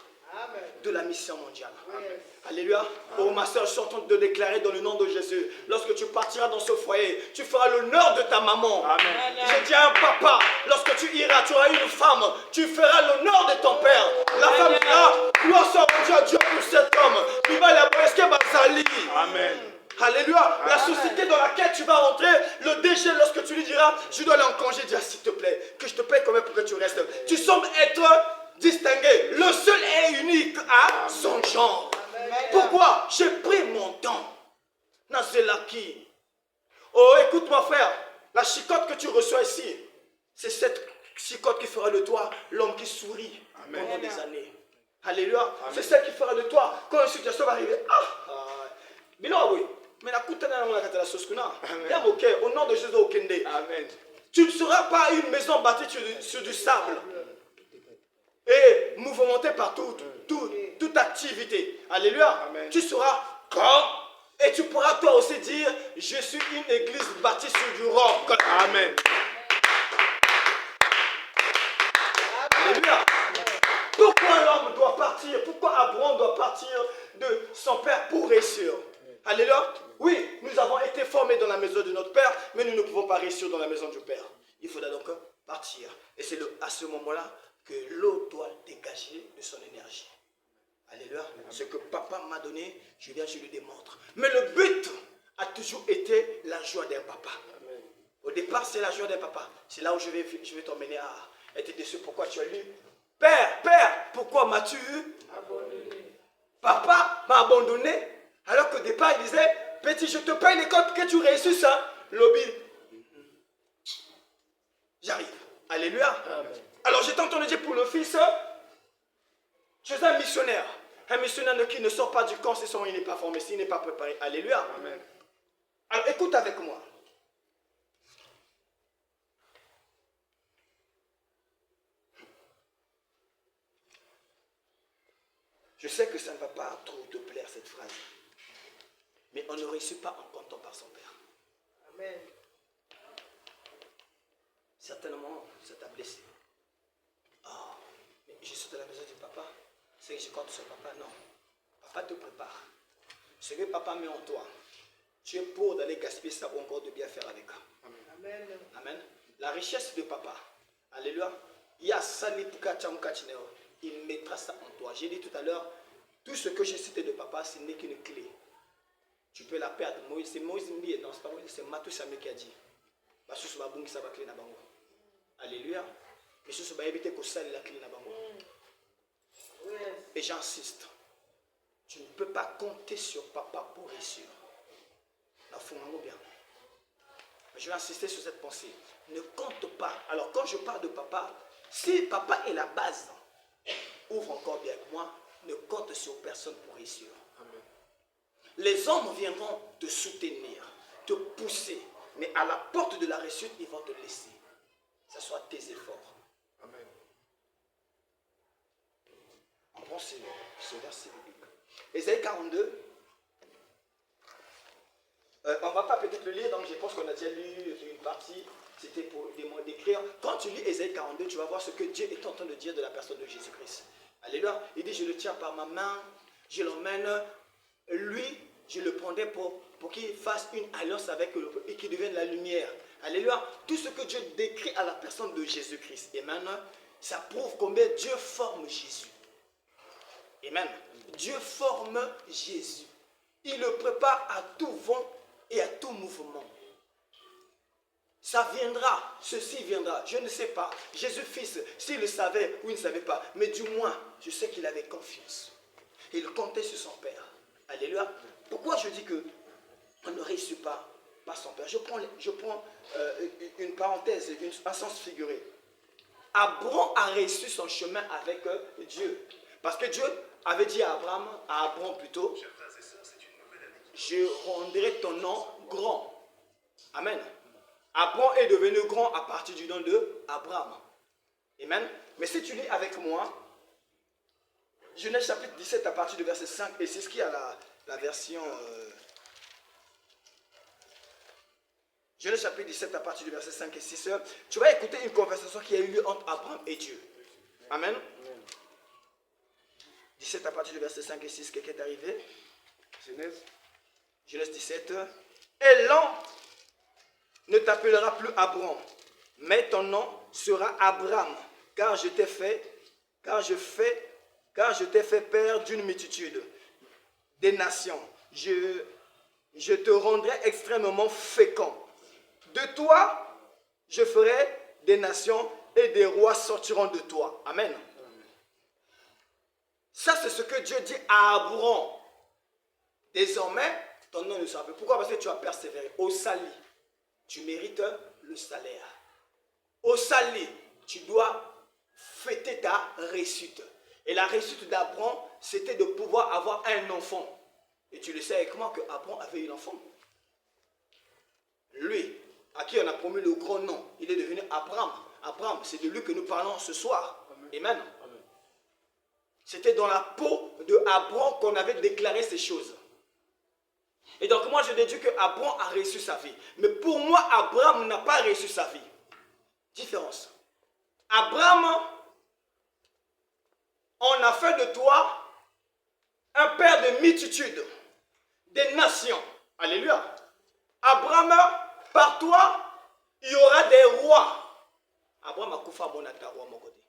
de la mission mondiale. Yes. Alléluia. Oh ma soeur, je suis en train de déclarer dans le nom de Jésus. Lorsque tu partiras dans ce foyer, tu feras l'honneur de ta maman. Amen. Je dis à un papa, lorsque tu iras, tu auras une femme, tu feras l'honneur de ton père. La femme dira, gloire soit rendue à Dieu pour cet homme. Il va la est-ce qu'elle va salir. Amen. Alléluia. La société dans laquelle tu vas rentrer, le DG, lorsque tu lui diras, je dois aller en congé, dis, s'il te plaît, que je te paye combien pour que tu restes. Tu sembles être distingué. Le seul est unique à son genre. Pourquoi? J'ai pris mon temps. Nazelaki. Oh, écoute mon frère, la chicotte que tu reçois ici, c'est cette chicotte qui fera de toi l'homme qui sourit pendant des années. Alléluia. C'est celle qui fera de toi quand une situation va arriver. Oui. Mais la koutana na la sauce kuna. Au nom de Jésus au Kende. Amen. Tu ne seras pas une maison bâtie sur du sable et mouvementée par toute activité. Alléluia. Amen. Tu seras grand et tu pourras toi aussi dire, je suis une église bâtie sur du roc. Amen. Alléluia. Pourquoi l'homme doit partir? Pourquoi Abraham doit partir de son père pour réussir? Alléluia. Oui, nous avons été formés dans la maison de notre père, mais nous ne pouvons pas réussir dans la maison du père. Il faudra donc partir. Et c'est à ce moment-là que l'eau doit dégager de son énergie. Alléluia. Ce que papa m'a donné, je lui démontre. Mais le but a toujours été la joie d'un papa. Au départ, c'est la joie d'un papa. C'est là où je vais t'emmener à être déçu. Pourquoi tu as lu? Père, pourquoi m'as-tu abandonné? Papa m'a abandonné. Alors qu'au départ, il disait, petit, je te paye l'école pour que tu réussisses. Hein? Lobby. J'arrive. Alléluia. Amen. Alors j'étais en train de dire pour le fils, je suis un missionnaire. Un missionnaire qui ne sort pas du camp, c'est son, il n'est pas formé, s'il n'est pas préparé. Alléluia. Amen. Alors écoute avec moi. Je sais que ça ne va pas trop te plaire cette phrase. Mais on ne réussit pas en comptant par son père. Amen. Certainement, ça t'a blessé. Oh, mais je suis de la maison du papa. C'est que je compte sur papa. Non. Papa te prépare. Ce que papa met en toi, tu es pour d'aller gaspiller ça ou encore de bien faire avec. Amen. Amen. La richesse de papa. Alléluia. Il y a ça, il mettra ça en toi. J'ai dit tout à l'heure, tout ce que j'ai cité de papa, ce n'est qu'une clé. Tu peux la perdre. C'est Moïse Mbi, non, c'est pas Moïse, c'est Matou Samé qui a dit. Alléluia. Et j'insiste. Tu ne peux pas compter sur papa pour réussir. Je vais insister sur cette pensée. Ne compte pas. Alors quand je parle de papa, si papa est la base, ouvre encore bien avec moi, ne compte sur personne pour réussir. Amen. Les hommes viendront te soutenir, te pousser, mais à la porte de la réussite, ils vont te laisser. Ce soit tes efforts. Amen. On prend ce verset biblique. Ésaïe 42. On ne va pas peut-être le lire, donc je pense qu'on a déjà lu une partie. C'était pour décrire. Quand tu lis Ésaïe 42, tu vas voir ce que Dieu est en train de dire de la personne de Jésus-Christ. Alléluia. Il dit, je le tiens par ma main, je l'emmène. Lui, je le prendrai pour qu'il fasse une alliance avec le peuple et qu'il devienne la lumière. Alléluia. Tout ce que Dieu décrit à la personne de Jésus-Christ. Et maintenant, ça prouve combien Dieu forme Jésus. Amen. Dieu forme Jésus. Il le prépare à tout vent et à tout mouvement. Ça viendra, ceci viendra, je ne sais pas. Jésus-Fils, s'il le savait ou il ne savait pas, mais du moins, je sais qu'il avait confiance. Il comptait sur son Père. Alléluia. Pourquoi je dis qu'on ne réussit pas par son Père? Je prends une parenthèse, un sens figuré. Abraham a réussi son chemin avec Dieu. Parce que Dieu avait dit à Abraham plutôt, je rendrai ton nom grand. Amen. Abraham est devenu grand à partir du nom de Abraham. Amen. Mais si tu lis avec moi, Genèse chapitre 17 à partir du verset 5, et c'est ce qui a la version... Genèse chapitre 17 à partir du verset 5 et 6, tu vas écouter une conversation qui a eu lieu entre Abraham et Dieu. Amen. 17 à partir du verset 5 et 6, quelqu'un est arrivé. Genèse 17. Et l'an ne t'appellera plus Abram, mais ton nom sera Abraham, car je t'ai fait père d'une multitude des nations. Je te rendrai extrêmement fécond. De toi, je ferai des nations et des rois sortiront de toi. Amen. Ça, c'est ce que Dieu dit à Abraham. Désormais, ton nom ne sera plus. Pourquoi? Parce que tu as persévéré. Au sali, tu mérites le salaire. Au sali, tu dois fêter ta réussite. Et la réussite d'Abraham, c'était de pouvoir avoir un enfant. Et tu le sais avec moi que Abraham avait eu l'enfant. Lui, à qui on a promis le grand nom, il est devenu Abraham. Abraham, c'est de lui que nous parlons ce soir. Amen. C'était dans la peau de Abraham qu'on avait déclaré ces choses. Et donc moi je déduis que Abraham a reçu sa vie. Mais pour moi, Abraham n'a pas reçu sa vie. Différence. Abraham, on a fait de toi un père de multitudes, des nations. Alléluia. Abraham, par toi, il y aura des rois. Abraham a koufa bonata roi mon côté.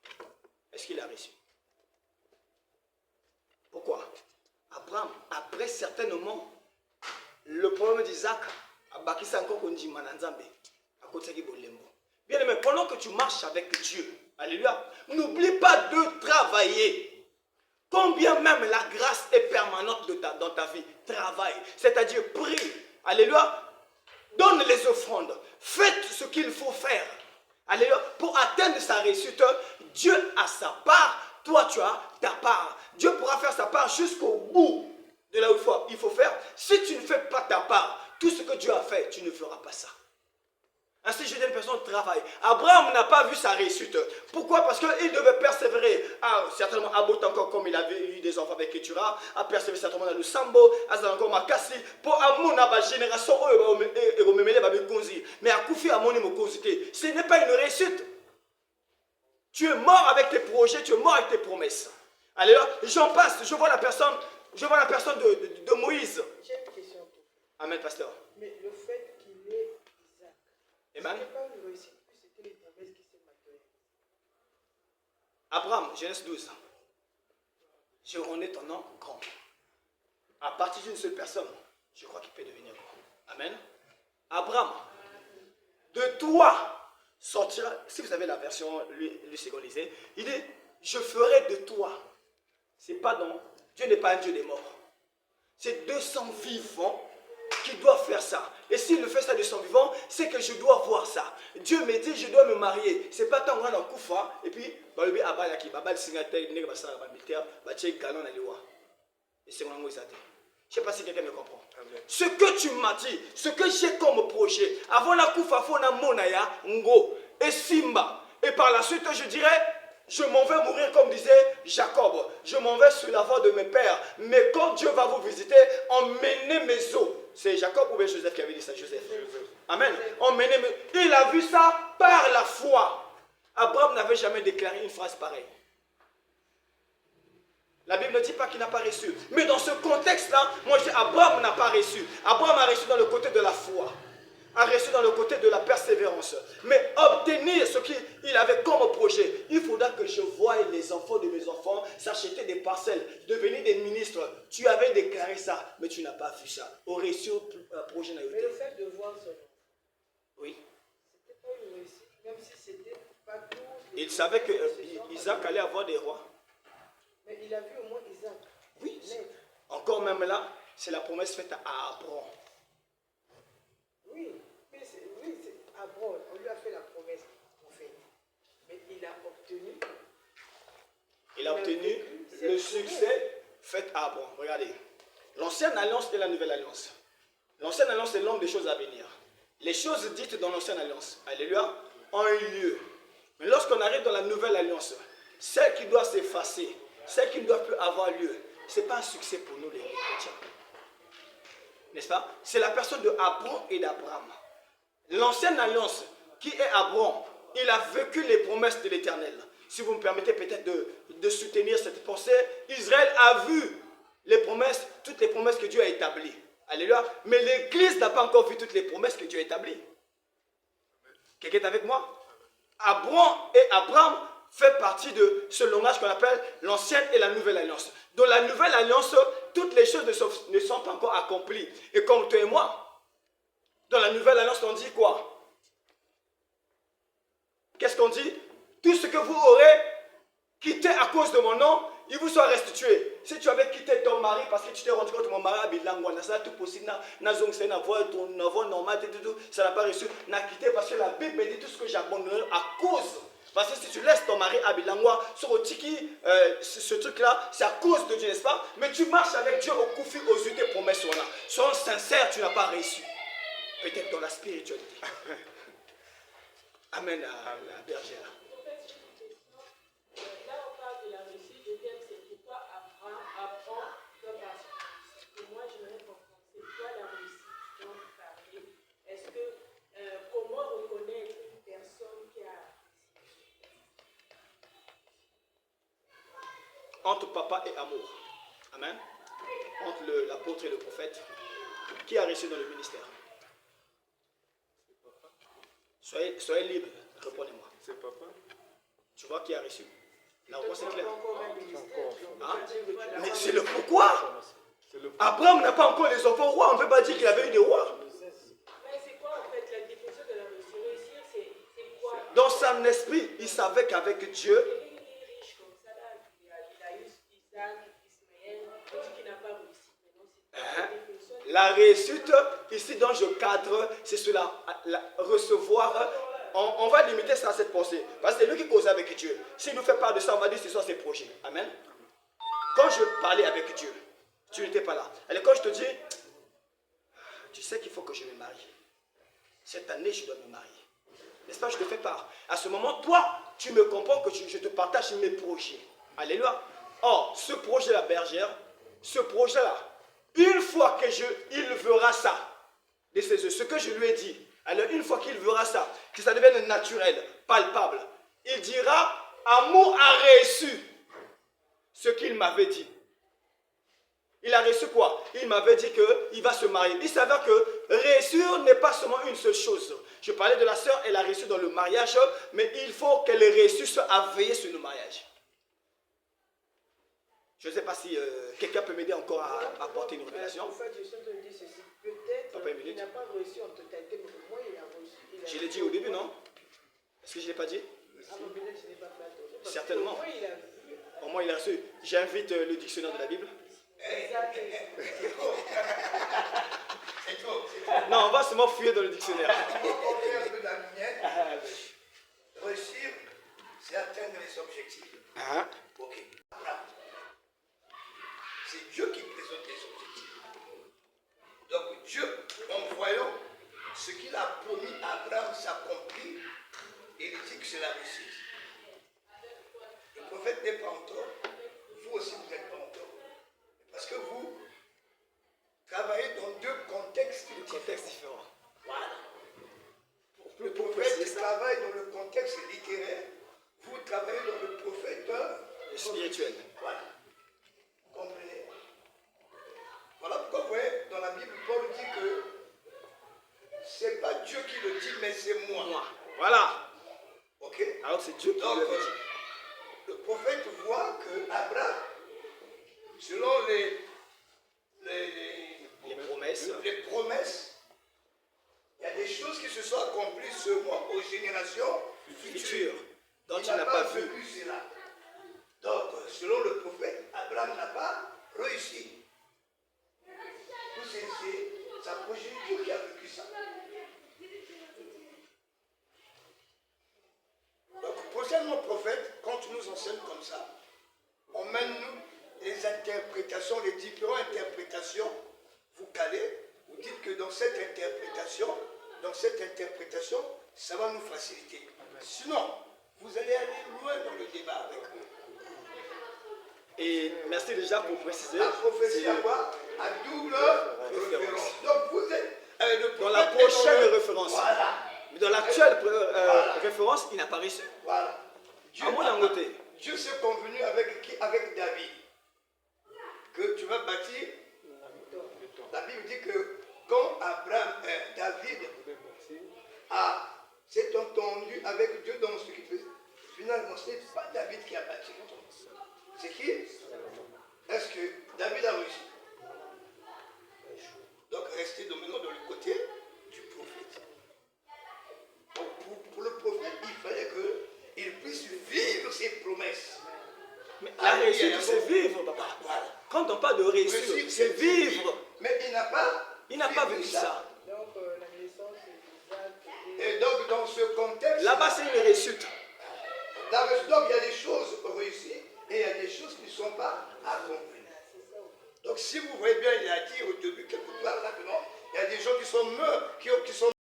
Est-ce qu'il a reçu? Pourquoi? Abraham, après certainement, le problème d'Isaac, bien aimé, pendant que tu marches avec Dieu, alléluia, n'oublie pas de travailler. Combien même la grâce est permanente dans ta vie, travaille. C'est-à-dire prie, alléluia, donne les offrandes, faites ce qu'il faut faire. Alléluia, pour atteindre sa réussite, Dieu a sa part, toi tu as ta part. Dieu pourra faire sa part jusqu'au bout de là où il faut faire. Si tu ne fais pas ta part, tout ce que Dieu a fait, tu ne feras pas ça. Ainsi, je dis à une personne de travail. Abraham n'a pas vu sa réussite. Pourquoi? Parce qu'il devait persévérer. Certainement, Abot encore, comme il avait eu des enfants avec Ketura, a persévéré certainement dans le Sambo, a encore Makassi, pour Amon, la génération, mais à Koufi, Amon, ce n'est pas une réussite. Tu es mort avec tes projets, tu es mort avec tes promesses. Allez, j'en passe, je vois la personne de Moïse. J'ai une question pour vous. Amen, pasteur. Mais le fait qu'il est Isaac, Amen. ce n'est pas une réussite, c'était les promesses qui se matérialisent. Abraham, Genèse 12. Je rendais ton nom grand. À partir d'une seule personne, je crois qu'il peut devenir grand. Amen. Abraham, de toi sortira, si vous avez la version lui sécurisée, il dit, je ferai de toi. C'est pas non. Dieu n'est pas un Dieu des morts. C'est 200 vivants qui doivent faire ça. Et s'il le fait ça 200 vivants, c'est que je dois voir ça. Dieu me dit, je dois me marier. C'est pas tant qu'on a un koufa, et puis, je sais pas si quelqu'un me comprend. Ce que tu m'as dit, ce que j'ai comme projet, avant la koufa, fona monaya, ngo, et simba. Et par la suite, je dirais, je m'en vais mourir comme disait Jacob. Je m'en vais sur la voie de mes pères. Mais quand Dieu va vous visiter, emmenez mes os. C'est Jacob ou bien Joseph qui avait dit ça? Joseph. Amen. Emmenez mes... Il a vu ça par la foi. Abraham n'avait jamais déclaré une phrase pareille. La Bible ne dit pas qu'il n'a pas reçu. Mais dans ce contexte-là, moi je dis Abraham n'a pas reçu. Abraham a reçu dans le côté de la foi. A reçu dans le côté de la persévérance. Mais obtenir ce qu'il avait comme projet, il faudra que je voie les enfants de mes enfants s'acheter des parcelles, devenir des ministres. Tu avais déclaré ça, mais tu n'as pas vu ça. Au reçu projet n'a Mais le fait de voir son nom, oui. c'était pas une réussite, même si c'était pas tout. Il savait que Isaac allait avoir des rois. Mais il a vu au moins Isaac. Oui. Encore même là, c'est la promesse faite à Abraham. Oui, c'est Abraham, on lui a fait la promesse en fait. Mais il a obtenu. Il a obtenu le succès fait à Abraham. Regardez. L'ancienne alliance et la nouvelle alliance. L'ancienne alliance, c'est l'homme des choses à venir. Les choses dites dans l'ancienne alliance, alléluia, ont eu lieu. Mais lorsqu'on arrive dans la nouvelle alliance, celle qui doit s'effacer, celle qui ne doit plus avoir lieu, ce n'est pas un succès pour nous les chrétiens. N'est-ce pas? C'est la personne de Abraham et d'Abraham. L'ancienne alliance qui est Abraham, il a vécu les promesses de l'Éternel. si vous me permettez peut-être de soutenir cette pensée, Israël a vu les promesses, toutes les promesses que Dieu a établies. Alléluia. Mais l'Église n'a pas encore vu toutes les promesses que Dieu a établies. Quelqu'un est avec moi? Abraham fait partie de ce langage qu'on appelle l'ancienne et la nouvelle alliance. Dans la nouvelle alliance, toutes les choses ne sont pas encore accomplies. Et comme toi et moi, dans la nouvelle alliance, on dit quoi? Qu'est-ce qu'on dit? Tout ce que vous aurez quitté à cause de mon nom, il vous sera restitué. Si tu avais quitté ton mari parce que tu t'es rendu compte que mon mari a bilangwa, ça tout possible, ça n'a pas reçu, n'a quitté parce que la Bible me dit tout ce que j'abandonnerai à cause. Parce que si tu laisses ton mari à bilangwa, sur Otiki, ce truc-là, c'est à cause de Dieu, n'est-ce pas? Mais tu marches avec Dieu au koufi, aux yeux des promesses. Sois sincère, tu n'as pas reçu. Peut-être dans la spiritualité. Amen à la bergère. Entre papa et amour. Amen. Entre l'apôtre et le prophète. Qui a reçu dans le ministère? Soyez libre, répondez-moi. C'est papa. Tu vois qui a reçu? La réponse est claire. Hein? Mais c'est le pourquoi. Abraham n'a pas encore les enfants rois. On ne peut pas dire qu'il avait eu des rois. Mais c'est quoi en fait la définition de la réussite? Réussir, c'est quoi? Dans son esprit, il savait qu'avec Dieu, la réussite, ici dans le cadre, c'est cela, recevoir. On va limiter ça à cette pensée. Parce que c'est lui qui cause avec Dieu. S'il nous fait part de ça, on va dire que ce sont ses projets. Amen. Quand je parlais avec Dieu, tu n'étais pas là. Alors quand je te dis, tu sais qu'il faut que je me marie. Cette année, je dois me marier. N'est-ce pas, je te fais part. À ce moment, toi, tu me comprends que je te partage mes projets. Alléluia. Or, ce projet-là, bergère, ce projet-là, une fois que il verra ça, de ses yeux, ce que je lui ai dit, alors une fois qu'il verra ça, que ça devienne naturel, palpable, il dira, amour a reçu ce qu'il m'avait dit. Il a reçu quoi? Il m'avait dit qu'il va se marier. Il s'avère que réussir n'est pas seulement une seule chose. Je parlais de la sœur, elle a reçu dans le mariage, mais il faut qu'elle réussisse à veiller sur le mariage. Je ne sais pas si quelqu'un peut m'aider encore à apporter une révélation. En fait, je suis en train de dire ceci. Peut-être qu'il n'a pas reçu en totalité, mais au moins il a reçu. Je l'ai dit au début, non? Est-ce que je ne l'ai pas dit? Ah non, peut-être que je n'ai pas fait attention. Certainement. Au moins il a vu. Au moins il a reçu. J'invite le dictionnaire de la Bible. C'est trop. Non, on va seulement fouiller dans le dictionnaire. On fait un peu de la lumière. Réussir, c'est atteindre les objectifs. Hein? Ok. C'est Dieu qui présente les objectifs. Donc Dieu, en voyant ce qu'il a promis à Abraham s'accomplir, il dit que c'est la réussite. Le prophète n'est pas en tort. Vous aussi, vous n'êtes pas en tort. Parce que vous travaillez dans deux contextes différents. Voilà. Le prophète travaille dans le contexte littéraire. Vous travaillez dans le prophète spirituel. Voilà. Vous comprenez? Voilà pourquoi vous voyez, dans la Bible, Paul dit que c'est pas Dieu qui le dit, mais c'est moi. Voilà. Ok? Alors c'est Dieu qui Donc, le dit. le prophète voit que Abraham, selon les promesses, il y a des choses qui se sont accomplies seulement aux générations futures. Donc il n'a pas vu cela. Donc, selon le prophète, Abraham n'a pas réussi. C'est sa progéniture qui a vécu ça. Donc, prochainement prophète, quand tu nous enseignes comme ça, on mène nous les interprétations, les différentes interprétations, vous calez, vous dites que dans cette interprétation, ça va nous faciliter. Sinon, vous allez aller loin dans le débat avec nous. Et merci déjà pour préciser. La prophétie à quoi? À double référence. Donc vous êtes dans la prochaine référence. Voilà. Mais dans l'actuelle référence, il n'a pas reçu. Voilà. Dieu s'est convenu avec qui? Avec David. Que tu vas bâtir. La Bible dit que quand David s'est entendu avec Dieu dans ce qu'il faisait, finalement, ce n'est pas David qui a bâti. C'est qui? Est-ce que David a réussi? Donc, restez maintenant dans le côté du prophète. Donc, pour le prophète, il fallait qu'il puisse vivre ses promesses. Mais la réussite, c'est vivre, papa. Voilà. Quand on parle de réussite, c'est vivre. Mais il n'a pas vécu ça. Donc, la naissance d'Isaac. Et donc, dans ce contexte, Là-bas, c'est une réussite. donc, il y a des choses réussies et il y a des choses qui ne sont pas accomplies. Donc, si vous voyez bien, il a dit au début quelque part là que non, il y a des gens qui sont morts, qui sont